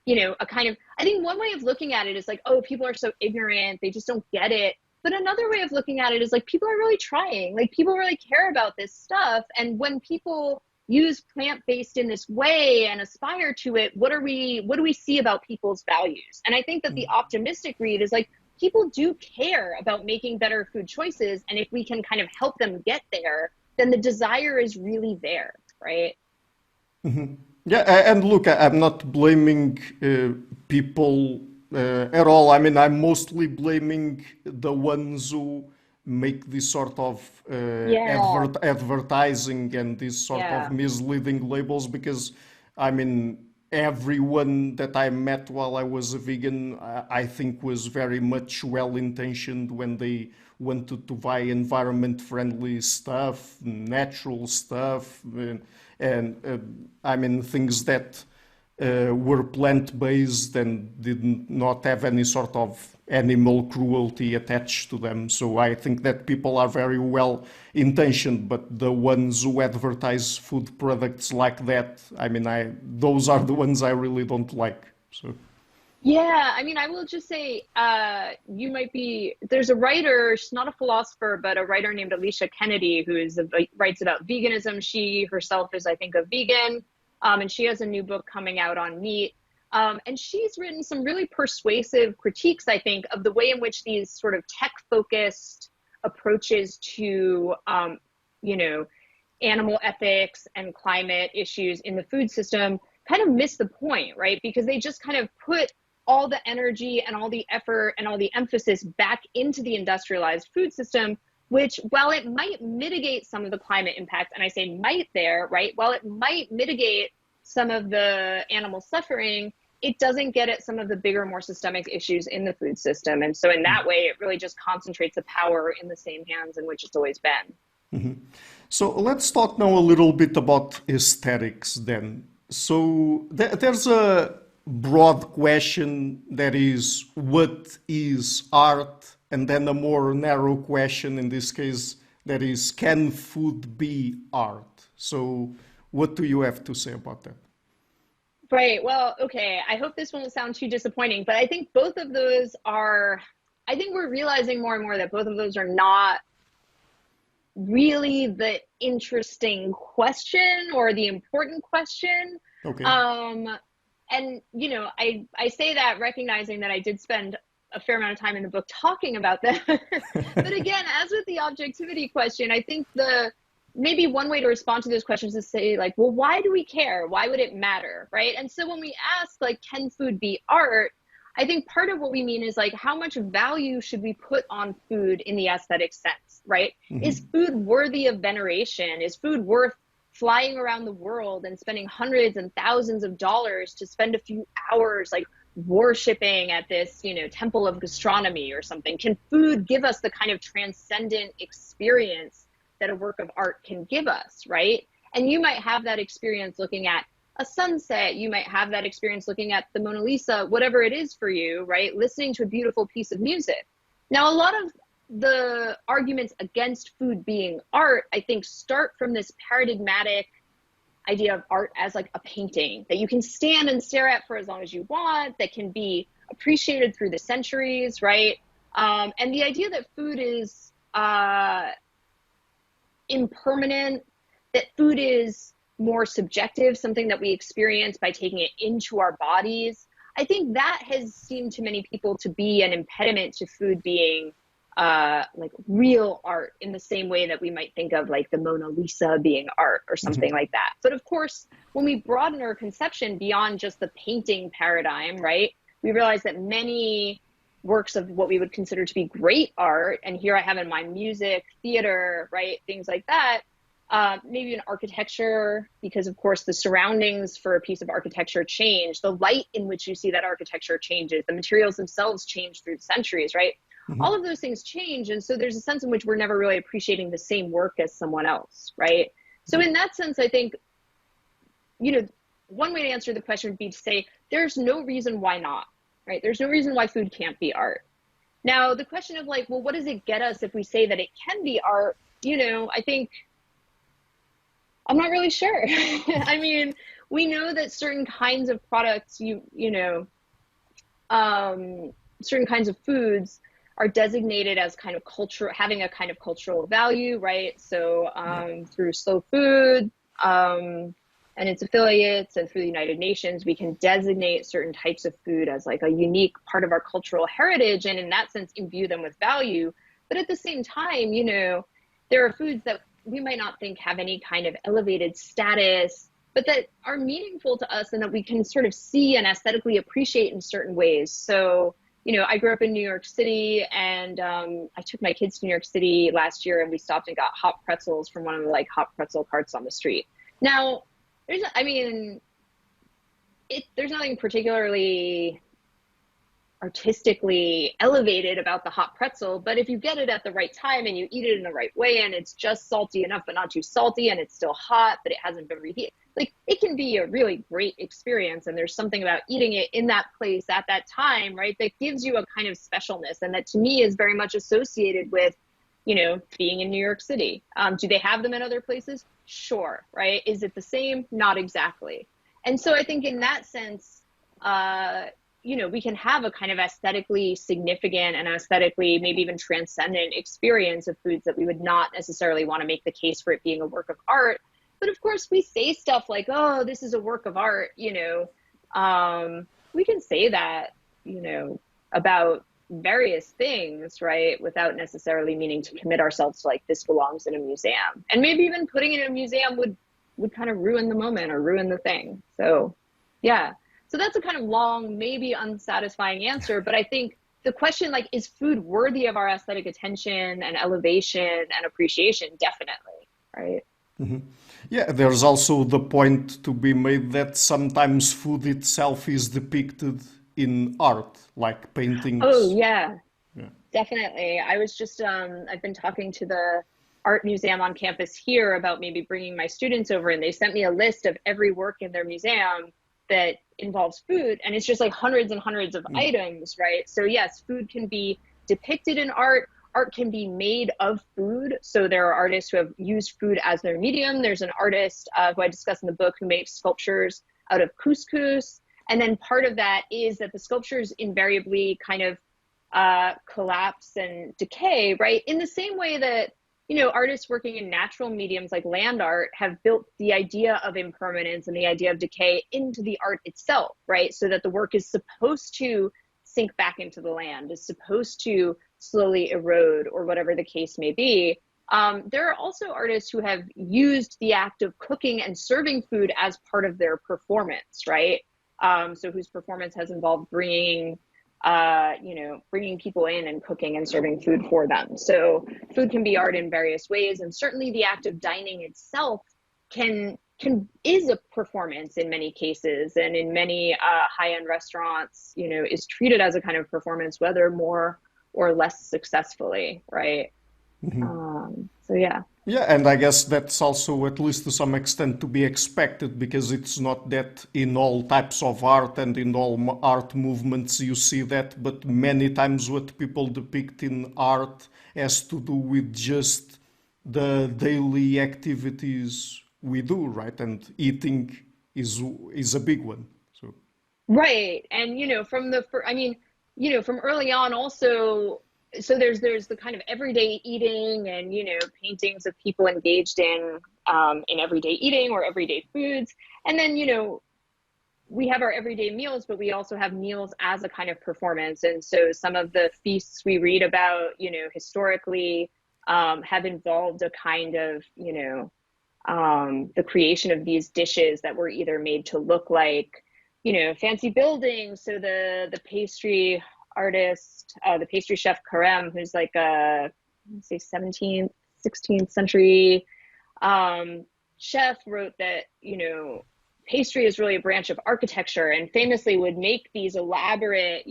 Speaker 2: you know, a kind of, I think one way of looking at it is like, oh, people are so ignorant, they just don't get it. But another way of looking at it is like, people are really trying, like people really care about this stuff. And when people use plant-based in this way and aspire to it, what do we see about people's values? And I think that the optimistic read is like, people do care about making better food choices. And if we can kind of help them get there, then the desire is really there, right?
Speaker 1: Mm-hmm. Yeah, and look, I'm not blaming people at all. I mean, I'm mostly blaming the ones who make this sort of advertising and this sort of misleading labels, because, I mean, everyone that I met while I was a vegan, I think was very much well-intentioned when they wanted to buy environment-friendly stuff, natural stuff, and I mean, things that were plant-based and did not have any sort of animal cruelty attached to them. So I think that people are very well-intentioned, but the ones who advertise food products like that, I mean, those are the ones I really don't like. So.
Speaker 2: Yeah, I mean, I will just say, there's a writer, she's not a philosopher, but a writer named Alicia Kennedy, who writes about veganism. She herself is, I think, a vegan, and she has a new book coming out on meat. And she's written some really persuasive critiques, I think, of the way in which these sort of tech-focused approaches to, you know, animal ethics and climate issues in the food system kind of miss the point, right? Because they just kind of put all the energy and all the effort and all the emphasis back into the industrialized food system, which, while it might mitigate some of the climate impact, and I say might there, right? While it might mitigate some of the animal suffering, it doesn't get at some of the bigger, more systemic issues in the food system. And so in that way, it really just concentrates the power in the same hands in which it's always been.
Speaker 1: Mm-hmm. So let's talk now a little bit about aesthetics then. So there's a broad question that is, what is art? And then a more narrow question in this case that is, can food be art? So what do you have to say about that?
Speaker 2: Right. Well, okay. I hope this won't sound too disappointing, but I think both of those I think we're realizing more and more that both of those are not really the interesting question or the important question.
Speaker 1: Okay.
Speaker 2: And, you know, I say that recognizing that I did spend a fair amount of time in the book talking about that. But again, as with the objectivity question, I think maybe one way to respond to those questions is to say, like, well, why do we care? Why would it matter, right? And so when we ask, like, can food be art? I think part of what we mean is, like, how much value should we put on food in the aesthetic sense, right? Mm-hmm. Is food worthy of veneration? Is food worth flying around the world and spending hundreds and thousands of dollars to spend a few hours, like, worshiping at this, you know, temple of gastronomy or something? Can food give us the kind of transcendent experience that a work of art can give us, right? And you might have that experience looking at a sunset, you might have that experience looking at the Mona Lisa, whatever it is for you, right? Listening to a beautiful piece of music. Now, a lot of the arguments against food being art, I think, start from this paradigmatic idea of art as like a painting that you can stand and stare at for as long as you want, that can be appreciated through the centuries, right? And the idea that food is impermanent, that food is more subjective, something that we experience by taking it into our bodies, I think that has seemed to many people to be an impediment to food being like real art, in the same way that we might think of like the Mona Lisa being art or something mm-hmm. like that. But of course, when we broaden our conception beyond just the painting paradigm, right, we realize that many works of what we would consider to be great art, and here I have in mind music, theater, right, things like that, maybe an architecture, because of course the surroundings for a piece of architecture change, the light in which you see that architecture changes, the materials themselves change through the centuries, right?
Speaker 1: Mm-hmm.
Speaker 2: All of those things change, and so there's a sense in which we're never really appreciating the same work as someone else, right? So in that sense, I think, one way to answer the question would be to say there's no reason why not, right? There's no reason why food can't be art. Now, the question of like, well, what does it get us if we say that it can be art? I think I'm not really sure. I mean, we know that certain kinds of products, certain kinds of foods are designated as kind of culture, having a kind of cultural value, right? So through Slow Food and its affiliates, and through the United Nations, we can designate certain types of food as like a unique part of our cultural heritage, and in that sense, imbue them with value. But at the same time, there are foods that we might not think have any kind of elevated status, but that are meaningful to us and that we can sort of see and aesthetically appreciate in certain ways. So, I grew up in New York City, and I took my kids to New York City last year, and we stopped and got hot pretzels from one of the like hot pretzel carts on the street. Now, there's nothing particularly artistically elevated about the hot pretzel, but if you get it at the right time and you eat it in the right way, and it's just salty enough but not too salty, and it's still hot but it hasn't been reheated, like, it can be a really great experience. And there's something about eating it in that place at that time, right, that gives you a kind of specialness, and that to me is very much associated with being in New York City. Do they have them in other places? Sure, right? Is it the same? Not exactly. And so I think in that sense, we can have a kind of aesthetically significant and aesthetically maybe even transcendent experience of foods that we would not necessarily want to make the case for it being a work of art. But of course, we say stuff like, oh, this is a work of art, we can say that, about various things, right, without necessarily meaning to commit ourselves to like, this belongs in a museum. And maybe even putting it in a museum would kind of ruin the moment or ruin the thing. So, yeah. So that's a kind of long, maybe unsatisfying answer, but I think the question, like, is food worthy of our aesthetic attention and elevation and appreciation? Definitely, right?
Speaker 1: Mm-hmm. Yeah, there's also the point to be made that sometimes food itself is depicted in art, like paintings.
Speaker 2: Oh, yeah. Definitely. I was just, I've been talking to the art museum on campus here about maybe bringing my students over, and they sent me a list of every work in their museum that involves food, and it's just like hundreds and hundreds of items, right? So yes, food can be depicted in art. Art can be made of food. So there are artists who have used food as their medium. There's an artist who I discuss in the book who makes sculptures out of couscous. And then part of that is that the sculptures invariably kind of collapse and decay, right? In the same way that, artists working in natural mediums like land art have built the idea of impermanence and the idea of decay into the art itself, right? So that the work is supposed to sink back into the land, is supposed to slowly erode, or whatever the case may be. There are also artists who have used the act of cooking and serving food as part of their performance, right? So whose performance has involved bringing people in and cooking and serving food for them. So food can be art in various ways, and certainly the act of dining itself is a performance in many cases, and in many high-end restaurants, is treated as a kind of performance, whether more or less successfully, right?
Speaker 1: Mm-hmm.
Speaker 2: So yeah.
Speaker 1: Yeah, and I guess that's also, at least to some extent, to be expected, because it's not that in all types of art and in all art movements you see that, but many times what people depict in art has to do with just the daily activities we do, right? And eating is a big one. So
Speaker 2: Right, and from early on also. So there's the kind of everyday eating, and paintings of people engaged in everyday eating or everyday foods, and then we have our everyday meals, but we also have meals as a kind of performance. And so some of the feasts we read about historically have involved a kind of the creation of these dishes that were either made to look like fancy buildings. So the pastry artist, the pastry chef Carême, who's like a, let's say 17th, 16th century chef, wrote that, pastry is really a branch of architecture, and famously would make these elaborate,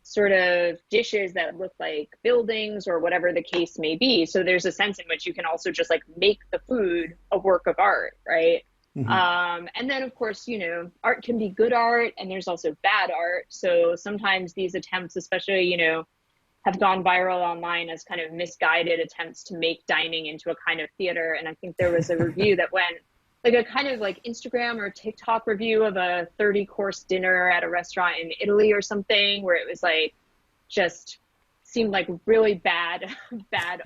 Speaker 2: sort of dishes that look like buildings or whatever the case may be. So there's a sense in which you can also just like make the food a work of art, right? And then of course, art can be good art and there's also bad art. So sometimes these attempts, especially, have gone viral online as kind of misguided attempts to make dining into a kind of theater. And I think there was a review that went like a kind of like Instagram or TikTok review of a 30-course dinner at a restaurant in Italy or something, where it was like, just seemed like really bad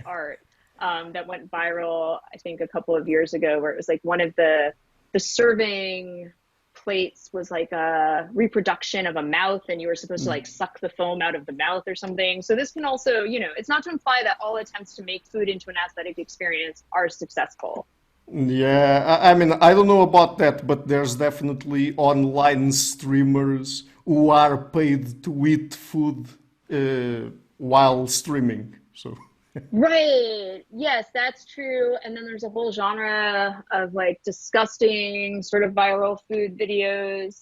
Speaker 2: art that went viral, I think a couple of years ago, where it was like one of the serving plates was like a reproduction of a mouth, and you were supposed to like suck the foam out of the mouth or something. So this can also, it's not to imply that all attempts to make food into an aesthetic experience are successful.
Speaker 1: Yeah, I mean, I don't know about that, but there's definitely online streamers who are paid to eat food while streaming. So.
Speaker 2: Right. Yes, that's true. And then there's a whole genre of like disgusting sort of viral food videos.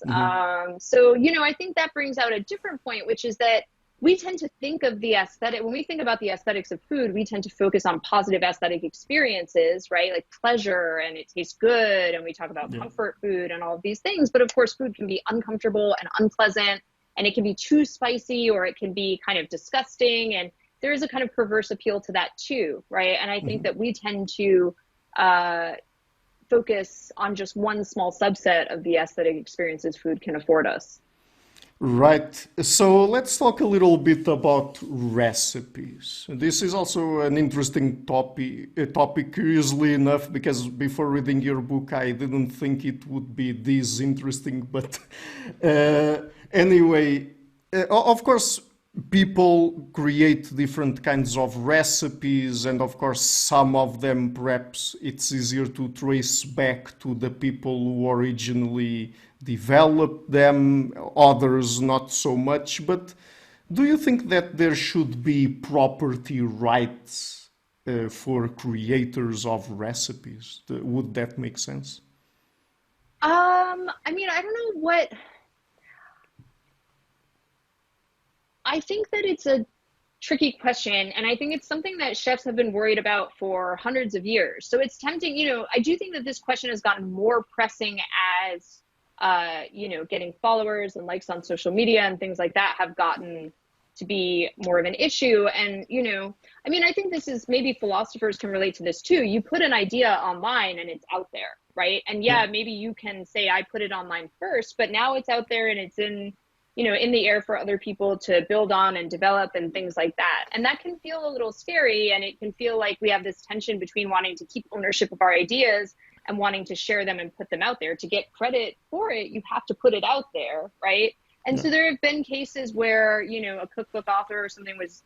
Speaker 2: So, I think that brings out a different point, which is that we tend to think of the aesthetic, when we think about the aesthetics of food, we tend to focus on positive aesthetic experiences, right? Like pleasure and it tastes good. And we talk about comfort food and all of these things. But of course, food can be uncomfortable and unpleasant, and it can be too spicy, or it can be kind of disgusting. And there is a kind of perverse appeal to that too, right? And I think that we tend to focus on just one small subset of the aesthetic experiences food can afford us.
Speaker 1: Right. So let's talk a little bit about recipes. This is also an interesting topic, curiously enough, because before reading your book, I didn't think it would be this interesting. But anyway, of course, people create different kinds of recipes, and of course, some of them perhaps it's easier to trace back to the people who originally developed them, others not so much. But do you think that there should be property rights for creators of recipes? Would that make sense?
Speaker 2: I mean, I don't know what. I think that it's a tricky question, and I think it's something that chefs have been worried about for hundreds of years. So it's tempting, I do think that this question has gotten more pressing as getting followers and likes on social media and things like that have gotten to be more of an issue. And, I mean, I think this is, maybe philosophers can relate to this too. You put an idea online and it's out there, right? And maybe you can say, I put it online first, but now it's out there and it's in the air for other people to build on and develop and things like that. And that can feel a little scary, and it can feel like we have this tension between wanting to keep ownership of our ideas and wanting to share them and put them out there. To get credit for it, you have to put it out there, right? And so there have been cases where, a cookbook author or something was,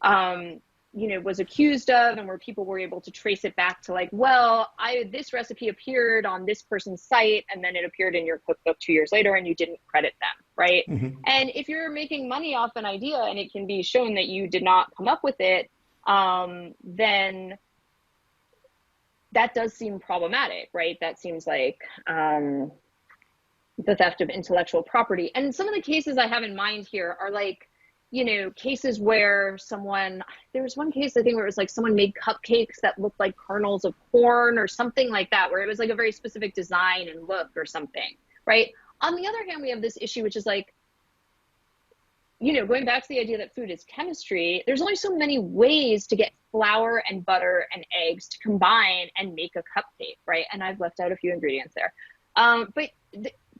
Speaker 2: was accused of, and where people were able to trace it back to like, well, this recipe appeared on this person's site, and then it appeared in your cookbook 2 years later, and you didn't credit them, right? And if you're making money off an idea and it can be shown that you did not come up with it, then that does seem problematic, right? That seems like the theft of intellectual property. And some of the cases I have in mind here are like, cases where there was one case, I think, where it was like someone made cupcakes that looked like kernels of corn or something like that, where it was like a very specific design and look or something, right? On the other hand, we have this issue, which is like, going back to the idea that food is chemistry, there's only so many ways to get flour and butter and eggs to combine and make a cupcake, right? And I've left out a few ingredients there. But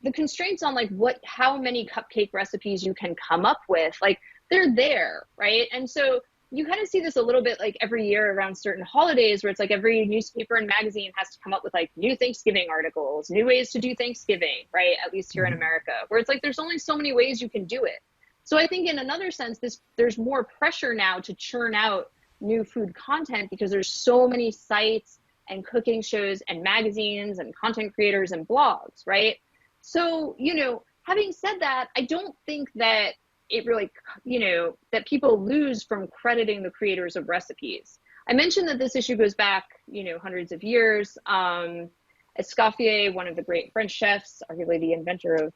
Speaker 2: the constraints on like how many cupcake recipes you can come up with, like they're there, right? And so you kind of see this a little bit like every year around certain holidays, where it's like every newspaper and magazine has to come up with like new Thanksgiving articles, new ways to do Thanksgiving, right? At least here in America, where it's like there's only so many ways you can do it. So I think in another sense, there's more pressure now to churn out new food content because there's so many sites and cooking shows and magazines and content creators and blogs, right? So, having said that, I don't think that it really, that people lose from crediting the creators of recipes. I mentioned that this issue goes back, hundreds of years. Escoffier, one of the great French chefs, arguably the inventor of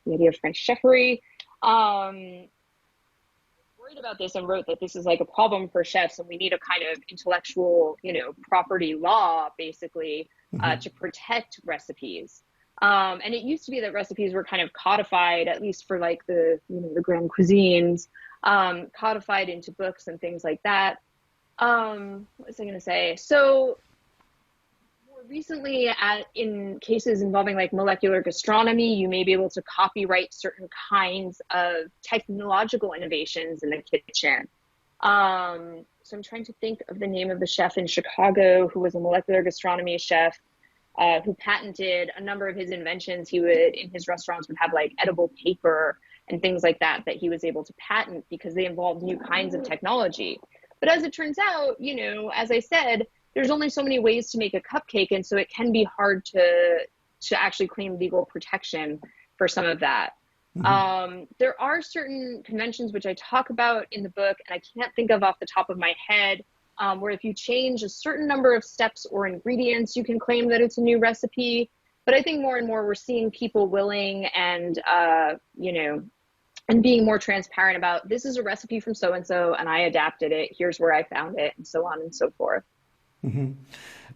Speaker 2: the idea of French chefery, worried about this and wrote that this is like a problem for chefs and we need a kind of intellectual, property law, basically, to protect recipes. And it used to be that recipes were kind of codified, at least for like the grand cuisines, codified into books and things like that. What was I going to say? So more recently, in cases involving like molecular gastronomy, you may be able to copyright certain kinds of technological innovations in the kitchen. So I'm trying to think of the name of the chef in Chicago who was a molecular gastronomy chef, who patented a number of his inventions. He would, in his restaurants, would have like edible paper and things like that he was able to patent because they involved new kinds of technology. But as it turns out, as I said, there's only so many ways to make a cupcake, and so it can be hard to actually claim legal protection for some of that. There are certain conventions which I talk about in the book, and I can't think of off the top of my head, where if you change a certain number of steps or ingredients, you can claim that it's a new recipe. But I think more and more we're seeing people willing and, and being more transparent about, this is a recipe from so-and-so and I adapted it, here's where I found it, and so on and so forth.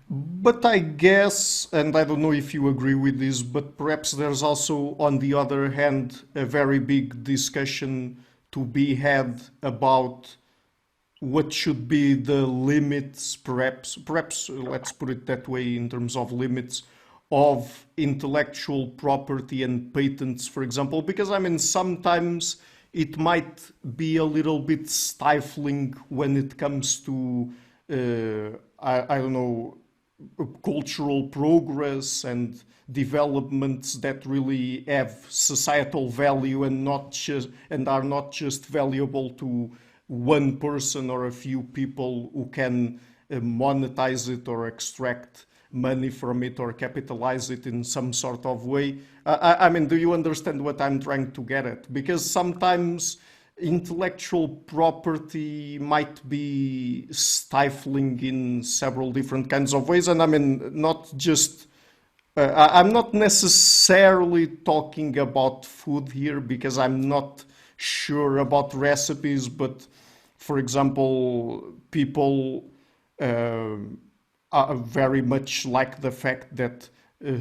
Speaker 1: But I guess, and I don't know if you agree with this, but perhaps there's also, on the other hand, a very big discussion to be had about what should be the limits, perhaps let's put it that way in terms of limits, of intellectual property and patents, for example, because sometimes it might be a little bit stifling when it comes to, I don't know, cultural progress and developments that really have societal value and are not just valuable to one person or a few people who can monetize it or extract money from it or capitalize it in some sort of way. Do you understand what I'm trying to get at? Because sometimes intellectual property might be stifling in several different kinds of ways. And not just, I'm not necessarily talking about food here because I'm not sure about recipes, but for example, people are very much like the fact that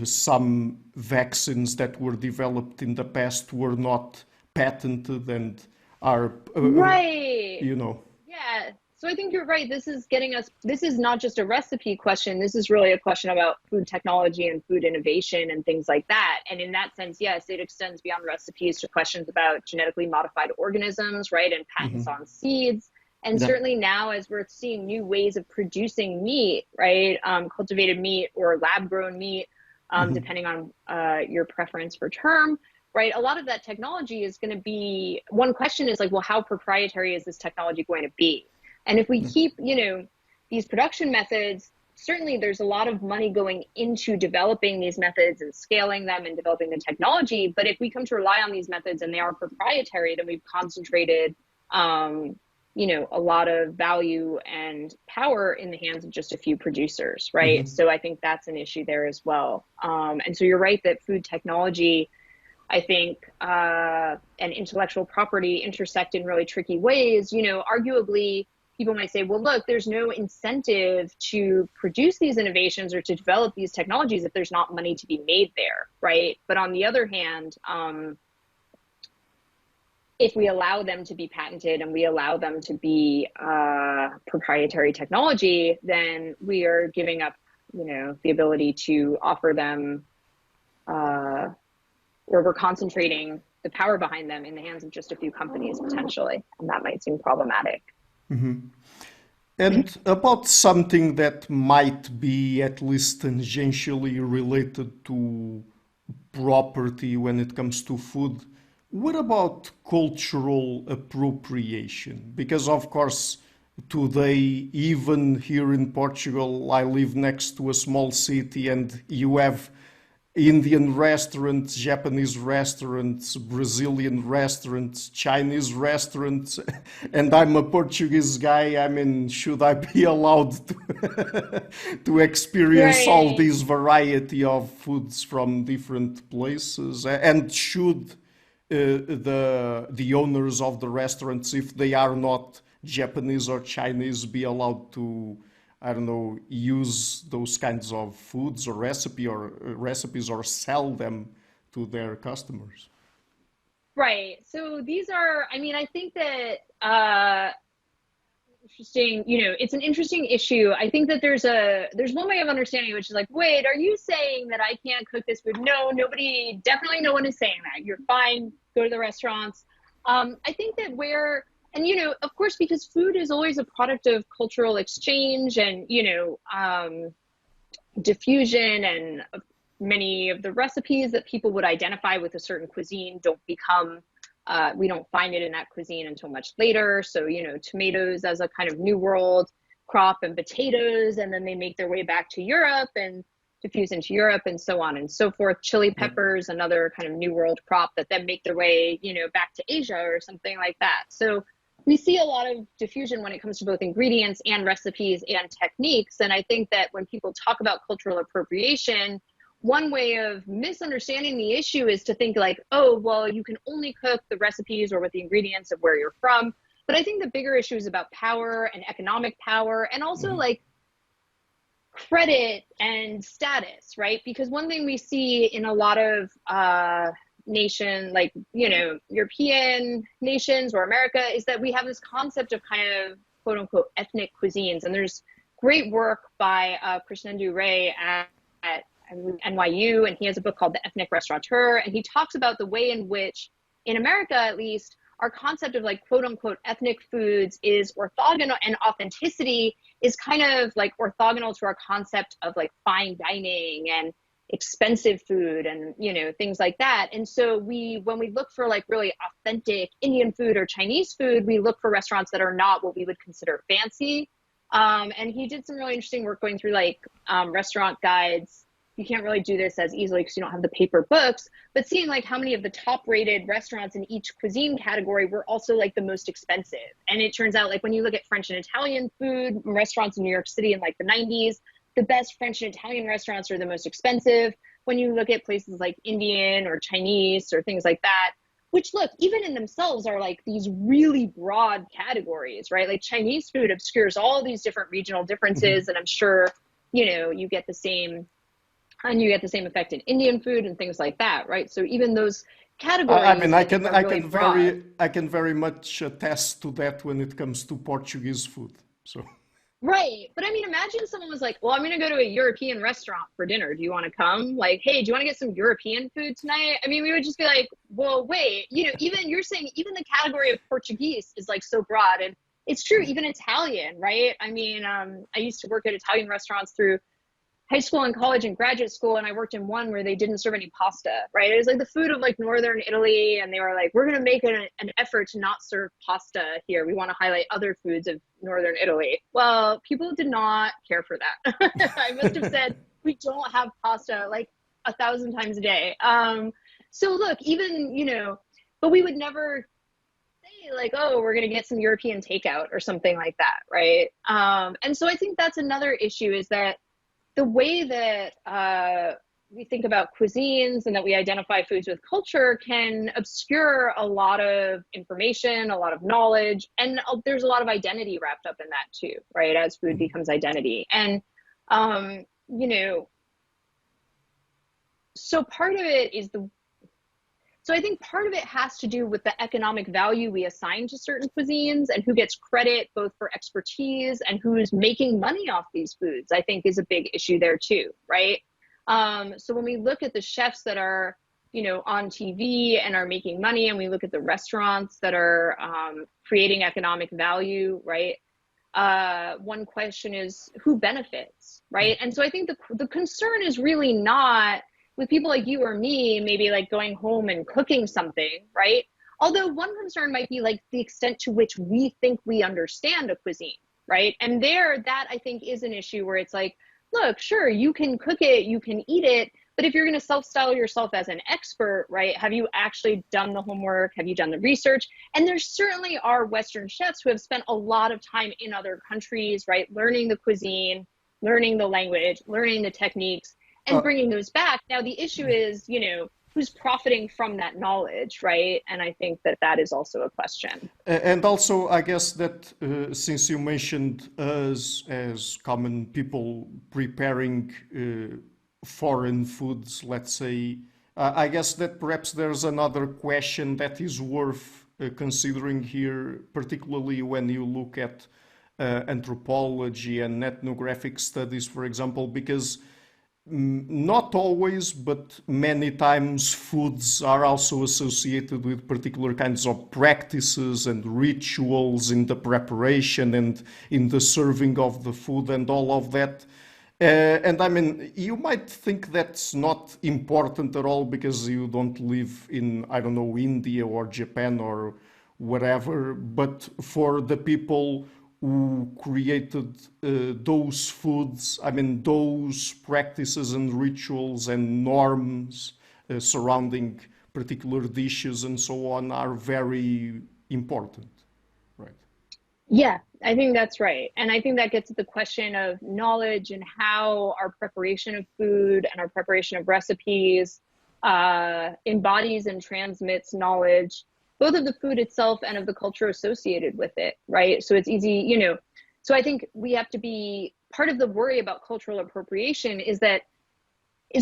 Speaker 1: some vaccines that were developed in the past were not patented and are,
Speaker 2: right.
Speaker 1: Yeah.
Speaker 2: So I think you're right. This is not just a recipe question. This is really a question about food technology and food innovation and things like that. And in that sense, yes, it extends beyond recipes to questions about genetically modified organisms, right? And patents on seeds. And certainly now, as we're seeing new ways of producing meat, right? Cultivated meat or lab-grown meat, depending on your preference for term, right? A lot of that technology is going to be, one question is like, well, how proprietary is this technology going to be? And if we keep, these production methods, certainly there's a lot of money going into developing these methods and scaling them and developing the technology. But if we come to rely on these methods and they are proprietary, then we've concentrated, a lot of value and power in the hands of just a few producers, right? So I think that's an issue there as well. And so you're right that food technology, I think, and intellectual property intersect in really tricky ways. Arguably, people might say, well, look, there's no incentive to produce these innovations or to develop these technologies if there's not money to be made there, right? But on the other hand, if we allow them to be patented and we allow them to be proprietary technology, then we are giving up, the ability to offer them, or we're concentrating the power behind them in the hands of just a few companies potentially, and that might seem problematic.
Speaker 1: And about something that might be at least tangentially related to property when it comes to food, what about cultural appropriation? Because of course, today, even here in Portugal, I live next to a small city and you have Indian restaurants, Japanese restaurants, Brazilian restaurants, Chinese restaurants, and I'm a Portuguese guy. I mean, should I be allowed to, to experience all
Speaker 2: Right.
Speaker 1: this variety of foods from different places? And should the owners of the restaurants, if they are not Japanese or Chinese, be allowed to, I don't know, use those kinds of foods or recipes or sell them to their customers?
Speaker 2: Right. So these are, I mean, I think that interesting, it's an interesting issue. I think that there's one way of understanding it, which is like, wait, are you saying that I can't cook this food? No, nobody, definitely no one is saying that. You're fine, go to the restaurants. I think that and of course, because food is always a product of cultural exchange and, diffusion, and many of the recipes that people would identify with a certain cuisine don't become we don't find it in that cuisine until much later. So, tomatoes as a kind of new world crop, and potatoes, and then they make their way back to Europe and diffuse into Europe, and so on and so forth. Chili
Speaker 1: Yeah.
Speaker 2: peppers, another kind of new world crop that then make their way, back to Asia or something like that. So we see a lot of diffusion when it comes to both ingredients and recipes and techniques. And I think that when people talk about cultural appropriation, one way of misunderstanding the issue is to think like, oh, well, you can only cook the recipes or with the ingredients of where you're from. But I think the bigger issue is about power and economic power, and also like credit and status, right? Because one thing we see in a lot of European nations or America is that we have this concept of kind of quote unquote ethnic cuisines. And there's great work by Krishnendu Ray at NYU, and he has a book called The Ethnic Restaurateur, and he talks about the way in which, in America at least, our concept of like quote unquote ethnic foods is orthogonal, and authenticity is kind of like orthogonal to our concept of like fine dining and expensive food and things like that. And so when we look for like really authentic Indian food or Chinese food, we look for restaurants that are not what we would consider fancy. And he did some really interesting work going through like restaurant guides. You can't really do this as easily because you don't have the paper books, but seeing like how many of the top rated restaurants in each cuisine category were also like the most expensive. And it turns out like when you look at French and Italian food restaurants in New York City in like the 90s, the best French and Italian restaurants are the most expensive. When you look at places like Indian or Chinese or things like that, which look, even in themselves are like these really broad categories, right? Like Chinese food obscures all these different regional differences. And I'm sure, you get the same effect in Indian food and things like that, right? So even those
Speaker 1: I
Speaker 2: categories,
Speaker 1: mean,
Speaker 2: I think, are really broad.
Speaker 1: I can very much attest to that when it comes to Portuguese food. So,
Speaker 2: Right. But I mean, imagine someone was like, well, I'm going to go to a European restaurant for dinner. Do you want to come? Like, hey, do you want to get some European food tonight? I mean, we would just be like, well, wait, even you're saying even the category of Portuguese is like so broad. And it's true, even Italian, right? I mean, I used to work at Italian restaurants through high school and college and graduate school, and I worked in one where they didn't serve any pasta, right? It was like the food of like northern Italy, and they were like, we're going to make an effort to not serve pasta here. We want to highlight other foods of northern Italy. Well, people did not care for that. I must have said, we don't have pasta like 1,000 times a day. So look, even, but we would never say like, oh, we're going to get some European takeout or something like that, right? And so I think that's another issue, is that the way that we think about cuisines and that we identify foods with culture can obscure a lot of information, a lot of knowledge, and there's a lot of identity wrapped up in that too, right? As food becomes identity. And, so part of it is so I think part of it has to do with the economic value we assign to certain cuisines and who gets credit both for expertise and who's making money off these foods, I think is a big issue there too, right? So when we look at the chefs that are, on TV and are making money, and we look at the restaurants that are creating economic value, right? One question is who benefits, right? And so I think the concern is really not with people like you or me, maybe like going home and cooking something, right? Although one concern might be like the extent to which we think we understand a cuisine, right? And that I think is an issue where it's like, look, sure, you can cook it, you can eat it, But if you're going to self-style yourself as an expert, right, have you actually done the homework? Have you done the research? And there certainly are Western chefs who have spent a lot of time in other countries, right, learning the cuisine, learning the language, learning the techniques, and bringing those back. Now, the issue is, who's profiting from that knowledge, right? And I think that is also a question.
Speaker 1: And also, I guess that since you mentioned us as common people preparing foreign foods, let's say, I guess that perhaps there's another question that is worth considering here, particularly when you look at anthropology and ethnographic studies, for example, because not always, but many times foods are also associated with particular kinds of practices and rituals in the preparation and in the serving of the food and all of that. And I mean, you might think that's not important at all because you don't live in, I don't know, India or Japan or whatever, but for the people who created those foods, I mean, those practices and rituals and norms surrounding particular dishes and so on are very important, right?
Speaker 2: Yeah, I think that's right. And I think that gets at the question of knowledge and how our preparation of food and our preparation of recipes embodies and transmits knowledge, both of the food itself and of the culture associated with it, right? So it's easy, so I think we have to be, part of the worry about cultural appropriation is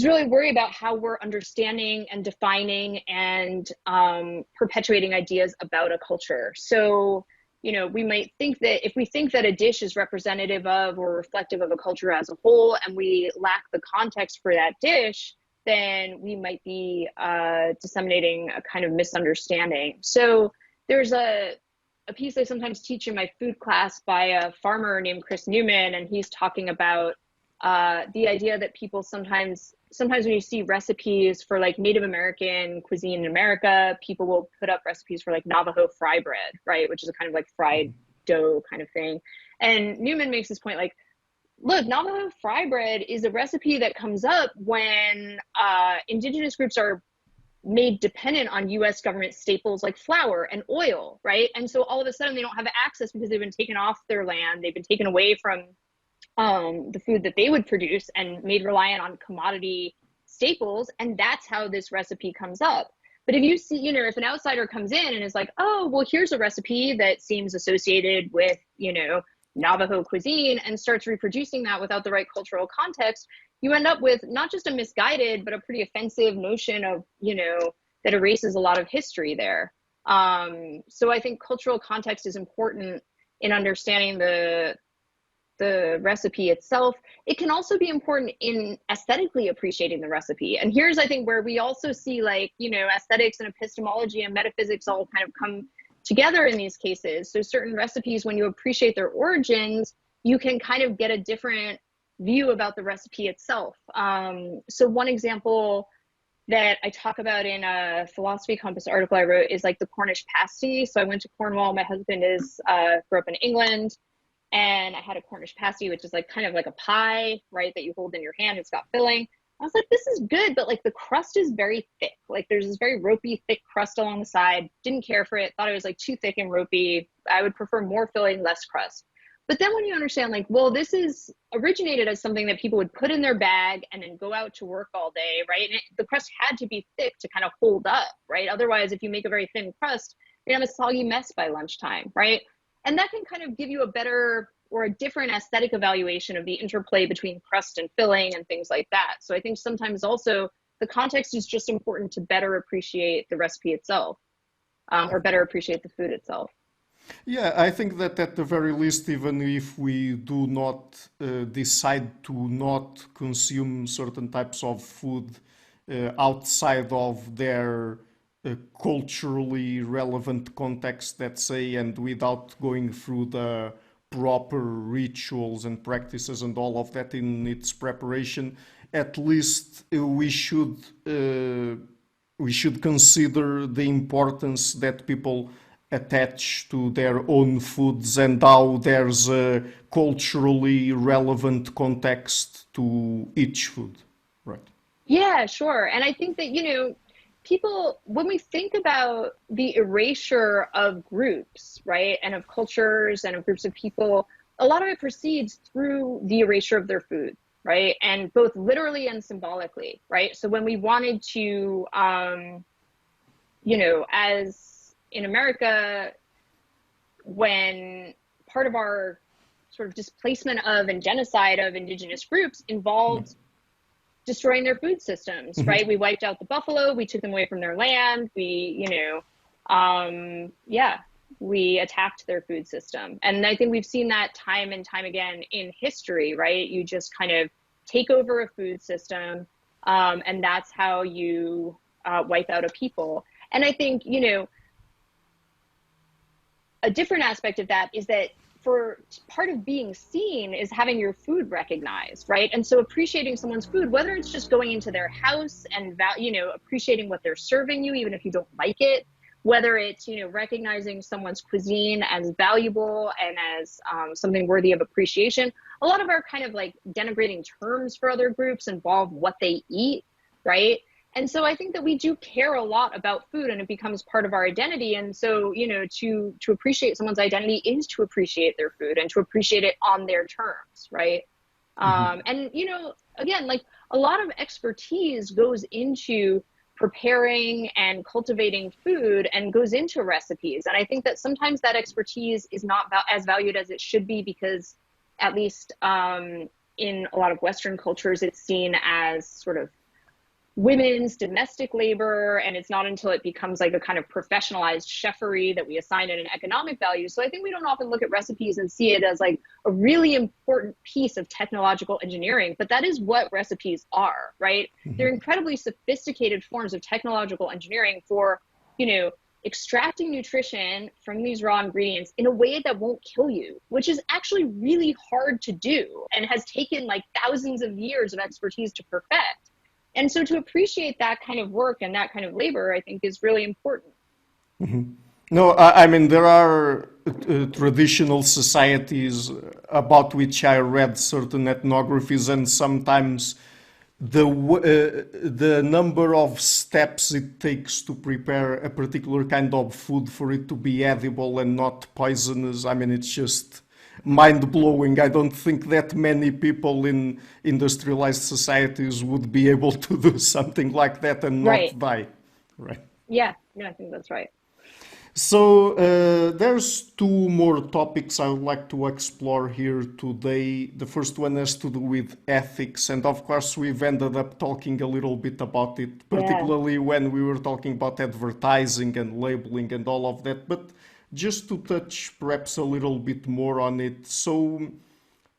Speaker 2: really worry about how we're understanding and defining and perpetuating ideas about a culture. So, we might think that if we think that a dish is representative of or reflective of a culture as a whole, and we lack the context for that dish, then we might be disseminating a kind of misunderstanding. So there's a piece I sometimes teach in my food class by a farmer named Chris Newman, and he's talking about the idea that people sometimes when you see recipes for like Native American cuisine in America, people will put up recipes for like Navajo fry bread, right? Which is a kind of like fried dough kind of thing. And Newman makes this point like, look, Navajo fry bread is a recipe that comes up when indigenous groups are made dependent on US government staples like flour and oil, right? And so all of a sudden they don't have access because they've been taken off their land. They've been taken away from the food that they would produce and made reliant on commodity staples. And that's how this recipe comes up. But if you see, if an outsider comes in and is like, oh, well, here's a recipe that seems associated with, Navajo cuisine and starts reproducing that without the right cultural context, you end up with not just a misguided, but a pretty offensive notion of, that erases a lot of history there. So I think cultural context is important in understanding the recipe itself. It can also be important in aesthetically appreciating the recipe. And here's, I think, where we also see like, aesthetics and epistemology and metaphysics all kind of come together in these cases. So certain recipes, when you appreciate their origins, you can kind of get a different view about the recipe itself. So one example that I talk about in a Philosophy Compass article I wrote is like the Cornish pasty. So I went to Cornwall. My husband grew up in England. And I had a Cornish pasty, which is like kind of like a pie, right, that you hold in your hand. It's got filling. I was like, this is good, but like the crust is very thick. Like there's this very ropey, thick crust along the side. Didn't care for it. Thought it was like too thick and ropey. I would prefer more filling, less crust. But then when you understand like, well, this is originated as something that people would put in their bag and then go out to work all day, right? And the crust had to be thick to kind of hold up, right? Otherwise, if you make a very thin crust, you're gonna have a soggy mess by lunchtime, right? And that can kind of give you a better or a different aesthetic evaluation of the interplay between crust and filling and things like that. So I think sometimes also the context is just important to better appreciate the recipe itself, or better appreciate the food itself.
Speaker 1: Yeah, I think that at the very least, even if we do not decide to not consume certain types of food outside of their culturally relevant context, let's say, and without going through the proper rituals and practices and all of that in its preparation, at least we should consider the importance that people attach to their own foods and how there's a culturally relevant context to each food, right?
Speaker 2: Yeah, sure. And I think that, people, when we think about the erasure of groups, right, and of cultures and of groups of people, a lot of it proceeds through the erasure of their food, right? And both literally and symbolically, right? So when we wanted to, as in America, when part of our sort of displacement of and genocide of indigenous groups involved destroying their food systems, right? We wiped out the buffalo, we took them away from their land, we attacked their food system. And I think we've seen that time and time again in history, right? You just kind of take over a food system, and that's how you wipe out a people. And I think, a different aspect of that is that for part of being seen is having your food recognized, right? And so appreciating someone's food, whether it's just going into their house and appreciating what they're serving you, even if you don't like it, whether it's recognizing someone's cuisine as valuable and as something worthy of appreciation. A lot of our kind of like denigrating terms for other groups involve what they eat, right? And so I think that we do care a lot about food, and it becomes part of our identity. And so, to appreciate someone's identity is to appreciate their food and to appreciate it on their terms, right? And, again, like a lot of expertise goes into preparing and cultivating food and goes into recipes. And I think that sometimes that expertise is not as valued as it should be, because at least in a lot of Western cultures, it's seen as sort of women's domestic labor, and it's not until it becomes like a kind of professionalized chefery that we assign it an economic value. So I think we don't often look at recipes and see it as like a really important piece of technological engineering, but that is what recipes are, right? They're incredibly sophisticated forms of technological engineering for, extracting nutrition from these raw ingredients in a way that won't kill you, which is actually really hard to do and has taken like thousands of years of expertise to perfect. And so to appreciate that kind of work and that kind of labor, I think, is really important.
Speaker 1: No, I mean, there are traditional societies about which I read certain ethnographies, and sometimes the number of steps it takes to prepare a particular kind of food for it to be edible and not poisonous, I mean, it's just mind-blowing. I don't think that many people in industrialized societies would be able to do something like that and not die. Right.
Speaker 2: Yeah, I think that's right.
Speaker 1: So there's two more topics I would like to explore here today. The first one has to do with ethics, and of course we've ended up talking a little bit about it, particularly when we were talking about advertising and labeling and all of that. But just to touch perhaps a little bit more on it. So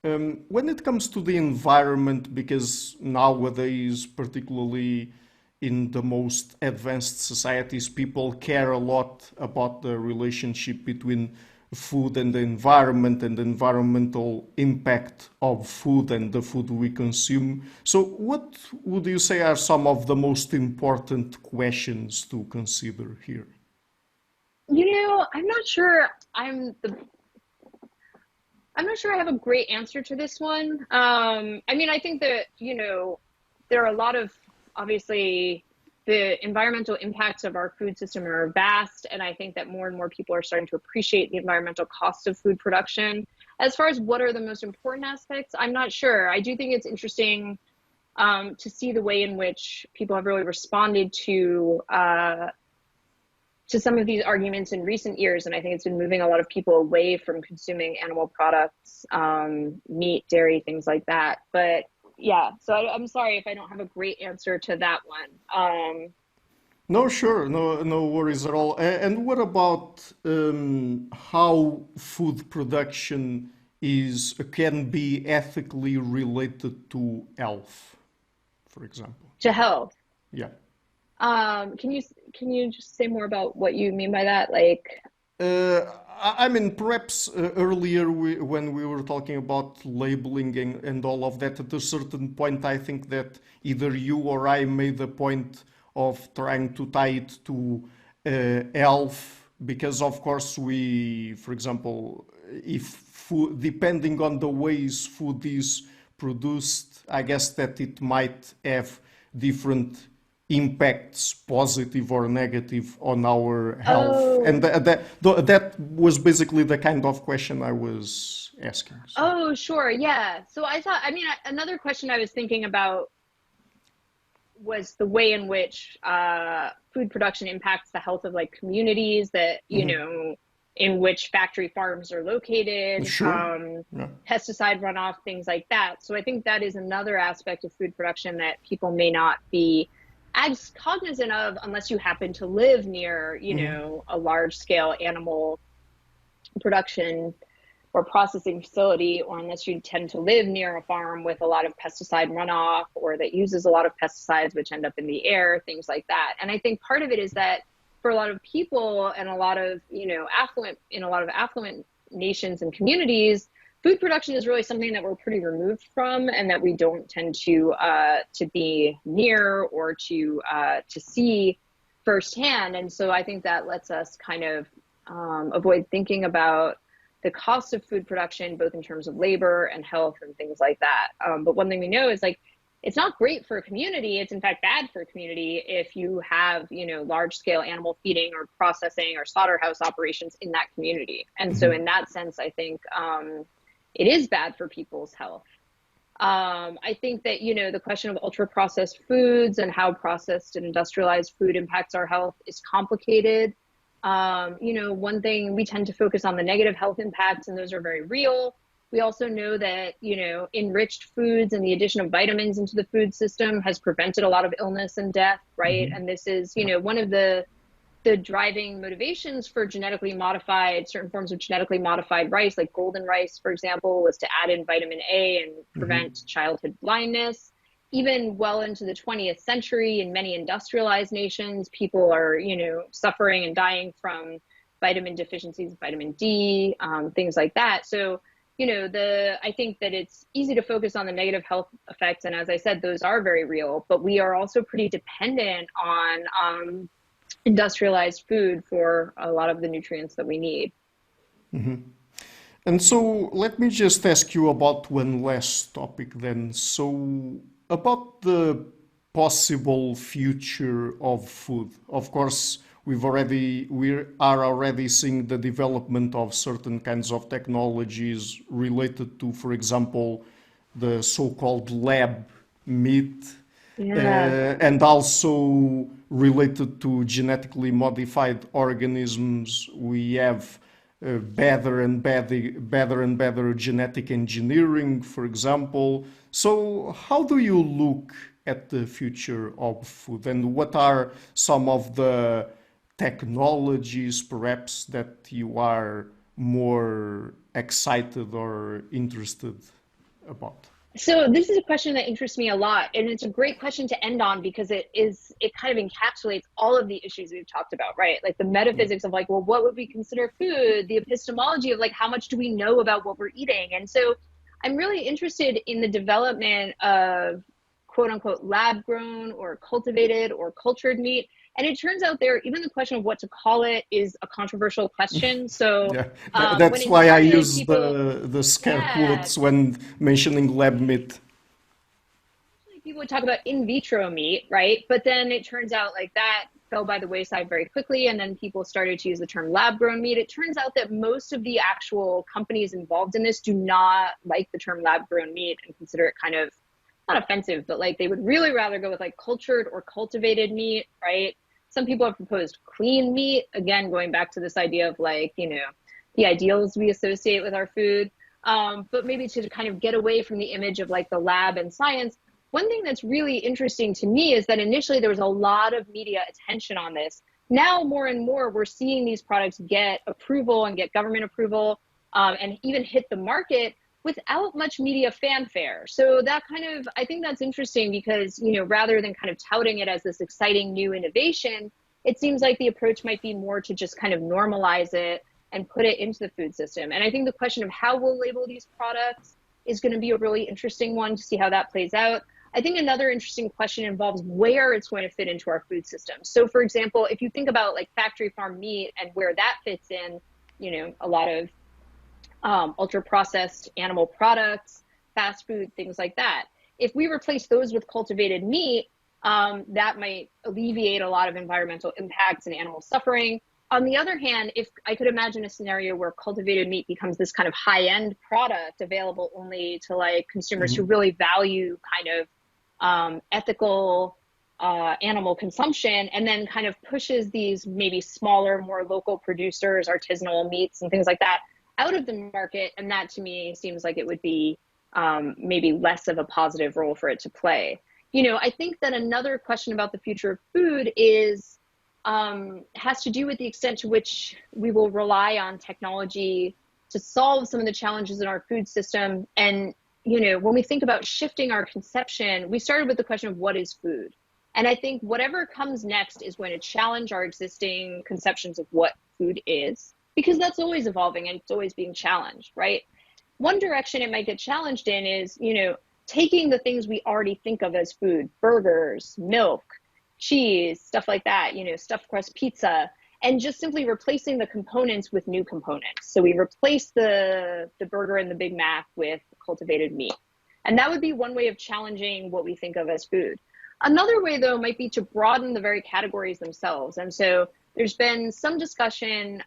Speaker 1: when it comes to the environment, because nowadays, particularly in the most advanced societies, people care a lot about the relationship between food and the environment and the environmental impact of food and the food we consume. So what would you say are some of the most important questions to consider here?
Speaker 2: I'm not sure I have a great answer to this one. I think that, there are a lot of, obviously, the environmental impacts of our food system are vast, and I think that more and more people are starting to appreciate the environmental cost of food production. As far as what are the most important aspects, I'm not sure. I do think it's interesting to see the way in which people have really responded to some of these arguments in recent years, and I think it's been moving a lot of people away from consuming animal products, meat, dairy, things like that. But yeah, so I'm sorry if I don't have a great answer to that one.
Speaker 1: No, sure, no worries at all. And what about how food production can be ethically related to health, for example?
Speaker 2: To health.
Speaker 1: Yeah.
Speaker 2: Can you just say more about what you mean by that? Like,
Speaker 1: I mean, perhaps earlier when we were talking about labeling and all of that, at a certain point, I think that either you or I made the point of trying to tie it to health, because of course for example, if food, depending on the ways food is produced, I guess that it might have different impacts, positive or negative, on our health? And
Speaker 2: Oh,
Speaker 1: that was basically the kind of question I was asking. So.
Speaker 2: oh, sure. Yeah. So I thought, I mean, another question I was thinking about was the way in which food production impacts the health of like communities that, in which factory farms are located,
Speaker 1: Sure. Yeah.
Speaker 2: pesticide runoff, things like that. So I think that is another aspect of food production that people may not be as cognizant of unless you happen to live near, a large scale animal production or processing facility, or unless you tend to live near a farm with a lot of pesticide runoff or that uses a lot of pesticides which end up in the air, things like that. And I think part of it is that for a lot of people and a lot of, affluent nations and communities, food production is really something that we're pretty removed from and that we don't tend to be near or to see firsthand. And so I think that lets us kind of avoid thinking about the cost of food production, both in terms of labor and health and things like that. But one thing we know is like, it's not great for a community. It's in fact bad for a community if you have, large scale animal feeding or processing or slaughterhouse operations in that community. And so in that sense, I think it is bad for people's health. I think that, the question of ultra processed foods and how processed and industrialized food impacts our health is complicated. One thing, we tend to focus on the negative health impacts, and those are very real. We also know that, enriched foods and the addition of vitamins into the food system has prevented a lot of illness and death, right? And this is, one of the driving motivations for certain forms of genetically modified rice, like golden rice, for example, was to add in vitamin A and prevent childhood blindness. Even well into the 20th century, in many industrialized nations, people are, suffering and dying from vitamin deficiencies, vitamin D, things like that. So, I think that it's easy to focus on the negative health effects. And as I said, those are very real, but we are also pretty dependent on industrialized food for a lot of the nutrients that we need.
Speaker 1: And so let me just ask you about one last topic then. So about the possible future of food. Of course, we are already seeing the development of certain kinds of technologies related to, for example, the so-called lab meat,
Speaker 2: Yeah.
Speaker 1: and also related to genetically modified organisms. We have better and better genetic engineering, for example. So how do you look at the future of food, and what are some of the technologies perhaps that you are more excited or interested about?
Speaker 2: So this is a question that interests me a lot, and it's a great question to end on because it kind of encapsulates all of the issues we've talked about, right? Like the metaphysics of like, well, what would we consider food? The epistemology of like, how much do we know about what we're eating? And so I'm really interested in the development of quote unquote lab grown or cultivated or cultured meat. And it turns out even the question of what to call it is a controversial question. So
Speaker 1: Yeah,
Speaker 2: when
Speaker 1: that's
Speaker 2: it
Speaker 1: why I
Speaker 2: started,
Speaker 1: use
Speaker 2: people,
Speaker 1: the scare
Speaker 2: yeah,
Speaker 1: quotes when mentioning lab meat.
Speaker 2: people would talk about in vitro meat, right? But then it turns out like that fell by the wayside very quickly. And then people started to use the term lab grown meat. It turns out that most of the actual companies involved in this do not like the term lab grown meat and consider it kind of not offensive, but like they would really rather go with like cultured or cultivated meat, right? Some people have proposed clean meat, again, going back to this idea of like, the ideals we associate with our food. But maybe to kind of get away from the image of like the lab and science. One thing that's really interesting to me is that initially there was a lot of media attention on this. Now, more and more, we're seeing these products get approval and get government approval and even hit the market without much media fanfare. So that kind of, I think that's interesting because, rather than kind of touting it as this exciting new innovation, it seems like the approach might be more to just kind of normalize it and put it into the food system. And I think the question of how we'll label these products is going to be a really interesting one to see how that plays out. I think another interesting question involves where it's going to fit into our food system. So for example, if you think about like factory farm meat and where that fits in, a lot of ultra processed animal products, fast food, things like that. If we replace those with cultivated meat, that might alleviate a lot of environmental impacts and animal suffering. On the other hand, if I could imagine a scenario where cultivated meat becomes this kind of high-end product available only to like consumers who really value kind of ethical animal consumption, and then kind of pushes these maybe smaller, more local producers, artisanal meats and things like that out of the market. And that to me seems like it would be maybe less of a positive role for it to play. You know, I think that another question about the future of food is has to do with the extent to which we will rely on technology to solve some of the challenges in our food system. And, you know, when we think about shifting our conception, we started with the question of what is food? And I think whatever comes next is going to challenge our existing conceptions of what food is, because that's always evolving and it's always being challenged, right? One direction it might get challenged in is, you know, taking the things we already think of as food, burgers, milk, cheese, stuff like that, you know, stuffed crust pizza, and just simply replacing the components with new components. So we replace the burger and the Big Mac with cultivated meat. And that would be one way of challenging what we think of as food. Another way, though, might be to broaden the very categories themselves. And so there's been some discussion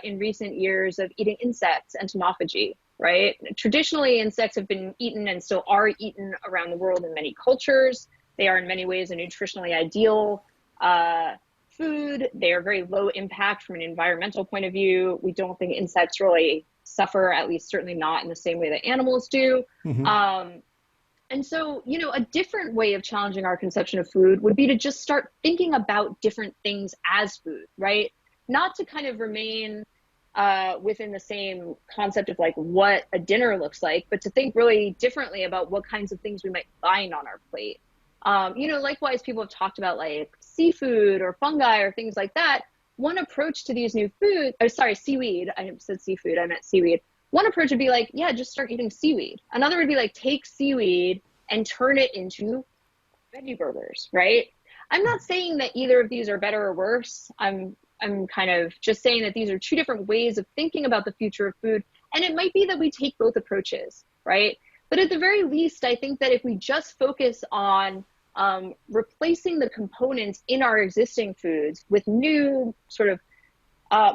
Speaker 2: in recent years of eating insects, entomophagy, right? Traditionally, insects have been eaten and still are eaten around the world in many cultures. They are in many ways a nutritionally ideal food. They are very low impact from an environmental point of view. We don't think insects really suffer, at least certainly not in the same way that animals do. And so, you know, a different way of challenging our conception of food would be to just start thinking about different things as food, right? Not to kind of remain within the same concept of like what a dinner looks like, but to think really differently about what kinds of things we might find on our plate. You know, likewise, people have talked about like seafood or fungi or things like that. One approach to these new foods, or sorry, seaweed. I said seafood, I meant seaweed. One approach would be like, yeah, just start eating seaweed. Another would be like, take seaweed and turn it into veggie burgers, right? I'm not saying that either of these are better or worse. I'm kind of just saying that these are two different ways of thinking about the future of food. And it might be that we take both approaches, right? But at the very least, I think that if we just focus on replacing the components in our existing foods with new sort of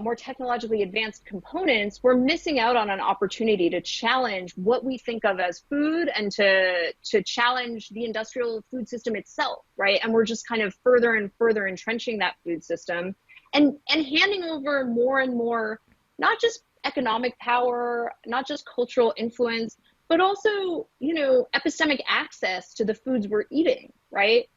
Speaker 2: more technologically advanced components, we're missing out on an opportunity to challenge what we think of as food and to challenge the industrial food system itself, right? And we're just kind of further and further entrenching that food system and handing over more and more, not just economic power, not just cultural influence, but also, you know, epistemic access to the foods we're eating, right?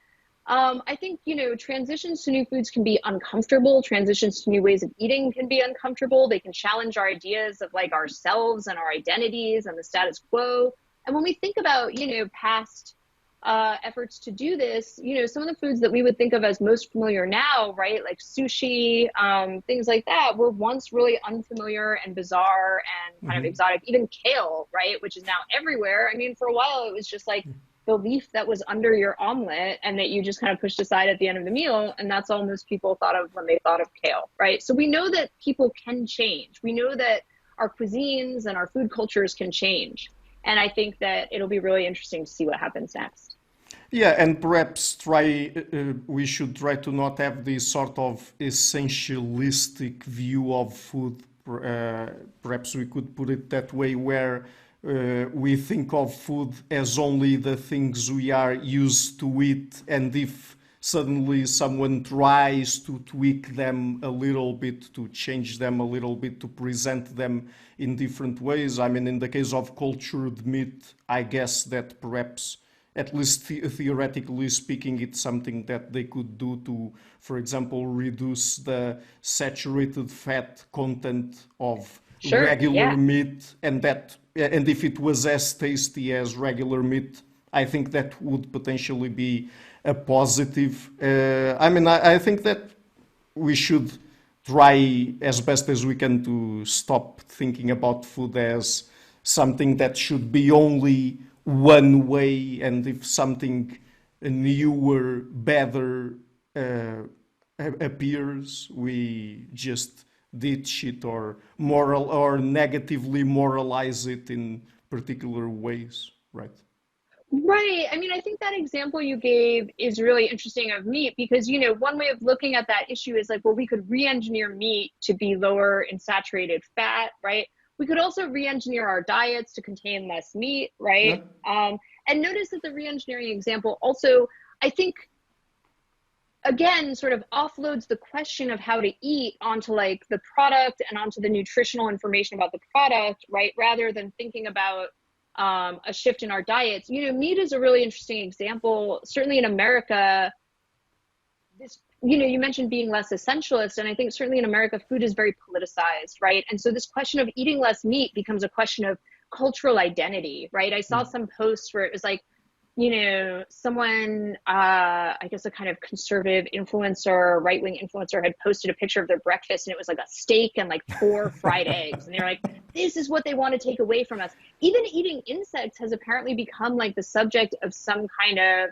Speaker 2: I think, you know, transitions to new foods can be uncomfortable. Transitions to new ways of eating can be uncomfortable. They can challenge our ideas of like ourselves and our identities and the status quo. And when we think about, you know, past efforts to do this, you know, some of the foods that we would think of as most familiar now, right, like sushi, things like that, were once really unfamiliar and bizarre and kind of exotic. Even kale, right, which is now everywhere. I mean, for a while, it was just like the leaf that was under your omelet and that you just kind of pushed aside at the end of the meal. And that's all most people thought of when they thought of kale, right? So we know that people can change. We know that our cuisines and our food cultures can change. And I think that it'll be really interesting to see what happens next.
Speaker 1: Yeah, and perhaps we should try to not have this sort of essentialistic view of food. Perhaps we could put it that way, where we think of food as only the things we are used to eat, and if suddenly someone tries to tweak them a little bit, to change them a little bit, to present them in different ways. I mean, in the case of cultured meat, I guess that perhaps, at least theoretically speaking, it's something that they could do to, for example, reduce the saturated fat content of regular meat, and if it was as tasty as regular meat, I think that would potentially be a positive. I think that we should try as best as we can to stop thinking about food as something that should be only one way, and if something newer, better appears, we just ditch it or negatively moralize it in particular ways, right?
Speaker 2: Right. I mean, I think that example you gave is really interesting of meat because, one way of looking at that issue is like, well, we could re-engineer meat to be lower in saturated fat, right? We could also re-engineer our diets to contain less meat,
Speaker 1: Yeah.
Speaker 2: right? And notice that the re-engineering example also, I think, again, sort of offloads the question of how to eat onto like the product and onto the nutritional information about the product, right? Rather than thinking about a shift in our diets. Meat is a really interesting example. Certainly in America, you mentioned being less essentialist, and I think certainly in America, food is very politicized, right? And so this question of eating less meat becomes a question of cultural identity, right? I saw some posts where it was like, someone, I guess a kind of conservative influencer, right-wing influencer had posted a picture of their breakfast and it was like a steak and like 4 fried eggs. And they're like, this is what they want to take away from us. Even eating insects has apparently become like the subject of some kind of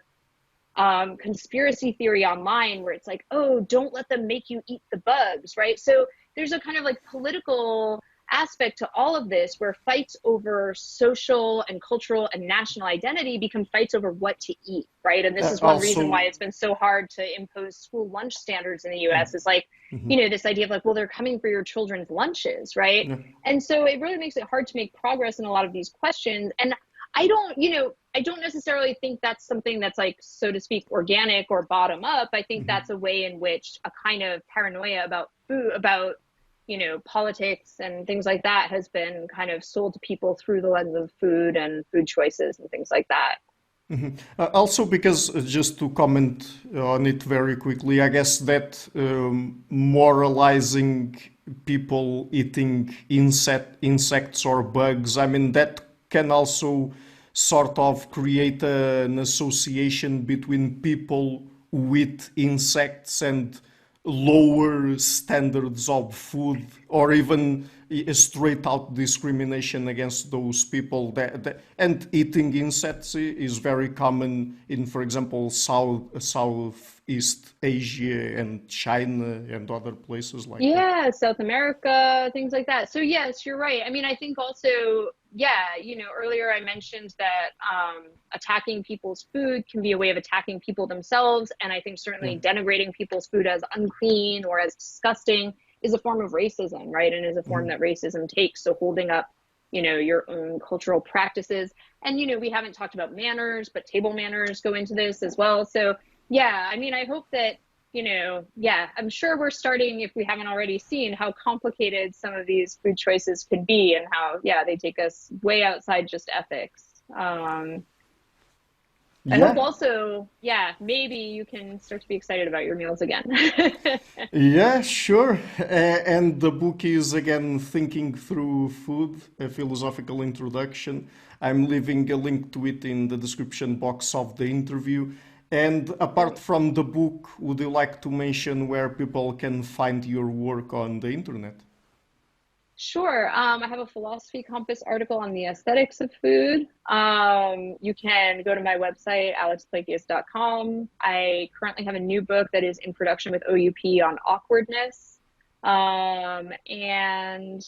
Speaker 2: conspiracy theory online where it's like, oh, don't let them make you eat the bugs, right? So there's a kind of like political aspect to all of this where fights over social and cultural and national identity become fights over what to eat, right? And this is one reason why it's been so hard to impose school lunch standards in the US is like, this idea of like, well, they're coming for your children's lunches, right? And so it really makes it hard to make progress in a lot of these questions. And I don't necessarily think that's something that's like, so to speak, organic or bottom up. I think that's a way in which a kind of paranoia about food, about politics and things like that has been kind of sold to people through the lens of food and food choices and things like that.
Speaker 1: Also, because just to comment on it very quickly, I guess that moralizing people eating insects or bugs, I mean, that can also sort of create an association between people who eat insects and lower standards of food, or even a straight out discrimination against those people and eating insects is very common in, for example, Southeast Asia and China and other places like that.
Speaker 2: South America, things like that. So yes, you're right. I mean, I think also, earlier I mentioned that attacking people's food can be a way of attacking people themselves. And I think certainly denigrating people's food as unclean or as disgusting is a form of racism, right? And is a form that racism takes. So holding up, your own cultural practices. And, we haven't talked about manners, but table manners go into this as well. So yeah, I mean, I hope that, I'm sure we're starting, if we haven't already seen, how complicated some of these food choices could be and how, they take us way outside just ethics. I hope also, maybe you can start to be excited about your meals again.
Speaker 1: Yeah, sure. And the book is again Thinking Through Food, a philosophical introduction. I'm leaving a link to it in the description box of the interview. And apart from the book, would you like to mention where people can find your work on the internet?
Speaker 2: Sure. I have a Philosophy Compass article on the aesthetics of food. You can go to my website, alexplakias.com. I currently have a new book that is in production with OUP on awkwardness. And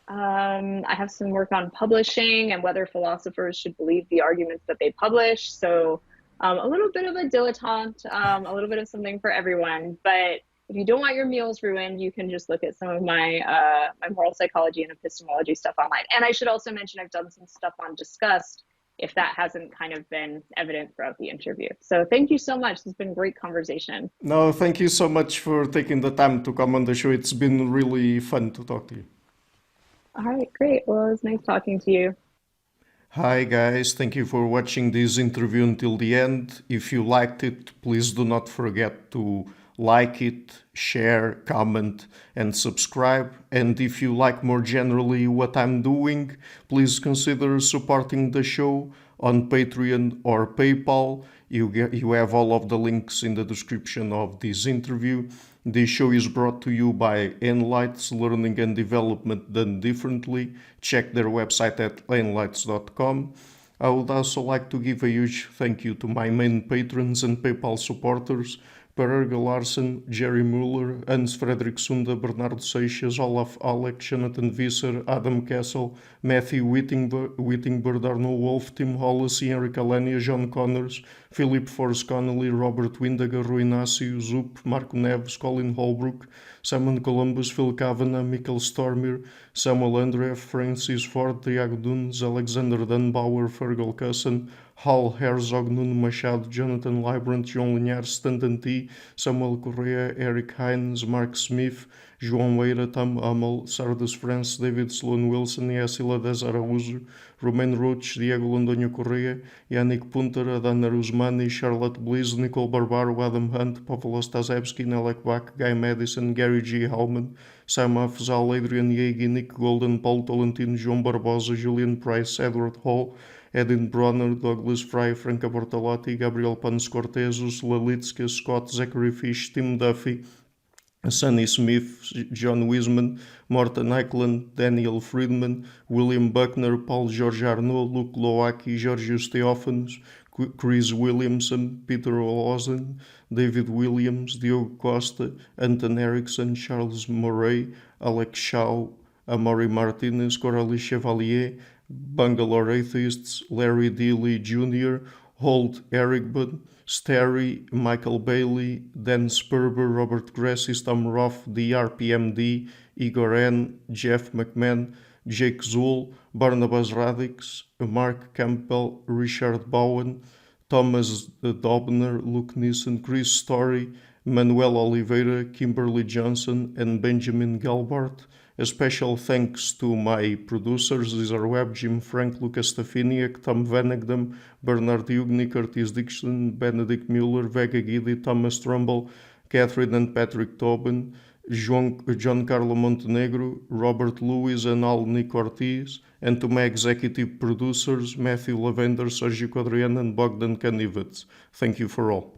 Speaker 2: I have some work on publishing and whether philosophers should believe the arguments that they publish. So a little bit of a dilettante, a little bit of something for everyone. But if you don't want your meals ruined, you can just look at some of my my moral psychology and epistemology stuff online. And I should also mention I've done some stuff on disgust, if that hasn't kind of been evident throughout the interview. So thank you so much. It's been a great conversation.
Speaker 1: No, thank you so much for taking the time to come on the show. It's been really fun to talk to you.
Speaker 2: All right, great. Well, it was nice talking to you.
Speaker 1: Hi guys, thank you for watching this interview until the end. If you liked it, please do not forget to like it, share, comment, and subscribe. And if you like more generally what I'm doing, please consider supporting the show on Patreon or PayPal. You have all of the links in the description of this interview. This show is brought to you by Enlights, Learning and Development Done Differently. Check their website at enlights.com. I would also like to give a huge thank you to my main patrons and PayPal supporters: Per Erga Larsen, Jerry Muller, Hans Fredrik Sunda, Bernardo Seixas, Olaf Aleck, Jonathan Visser, Adam Kessel, Matthew Whittingbird, Arno Wolf, Tim Hollis, Henrik Alenia, John Connors, Philip Forrest Connolly, Robert Windager, Rui Inácio, Zup, Marco Neves, Colin Holbrook, Simon Columbus, Phil Kavanagh, Michael Stormir, Samuel Andreeff, Francis Ford, Tiago Nunes, Alexander Dunbauer, Fergal Cusson, Hal Herzog, Nuno Machado, Jonathan Librant, João Linhares, Stanton T, Samuel Correa, Eric Hines, Mark Smith, João Meira, Tom Hummel, Sardis France, David Sloan Wilson, Yacila Dez Araújo, Romain Roach, Diego Londonho Correa, Yannick Punter, Adana Rusmani, Charlotte Bliss, Nicole Barbaro, Adam Hunt, Pavlo Stasevski, Nelek Bach, Guy Madison, Gary G. Howman, Sam Afzal, Adrian Yegi, Nick Golden, Paulo Tolentino, João Barbosa, Julian Price, Edward Hall, Edin Bronner, Douglas Fry, Franca Bortolotti, Gabriel Panos Cortez, Ursula Litska, Scott, Zachary Fish, Tim Duffy, Sonny Smith, John Wiseman, Morten Eklund, Daniel Friedman, William Buckner, Paul George Arnaud, Luke Loaki, Georgios Theophanos, Chris Williamson, Peter Olsen, David Williams, Diogo Costa, Anton Erickson, Charles Murray, Alex Shaw, Amaury Martinez, Coralie Chevalier, Bangalore Atheists, Larry Dealey Jr., Holt Ericbun, Sterry, Michael Bailey, Dan Sperber, Robert Grassi, Tom Roth, DRPMD, Igor N., Jeff McMahon, Jake Zool, Barnabas Radix, Mark Campbell, Richard Bowen, Thomas Dobner, Luke Nissen, Chris Story, Manuel Oliveira, Kimberly Johnson, and Benjamin Gelbart. A special thanks to my producers, Cesar Webb, Jim Frank, Lucas Stafiniak, Tom Vanagdam, Bernard Hugni, Curtis Dixon, Benedict Mueller, Vega Guidi, Thomas Trumbull, Catherine and Patrick Tobin, John Carlo Montenegro, Robert Lewis, and Al Nick Ortiz, and to my executive producers, Matthew Lavender, Sergio Quadrian, and Bogdan Kanivets. Thank you for all.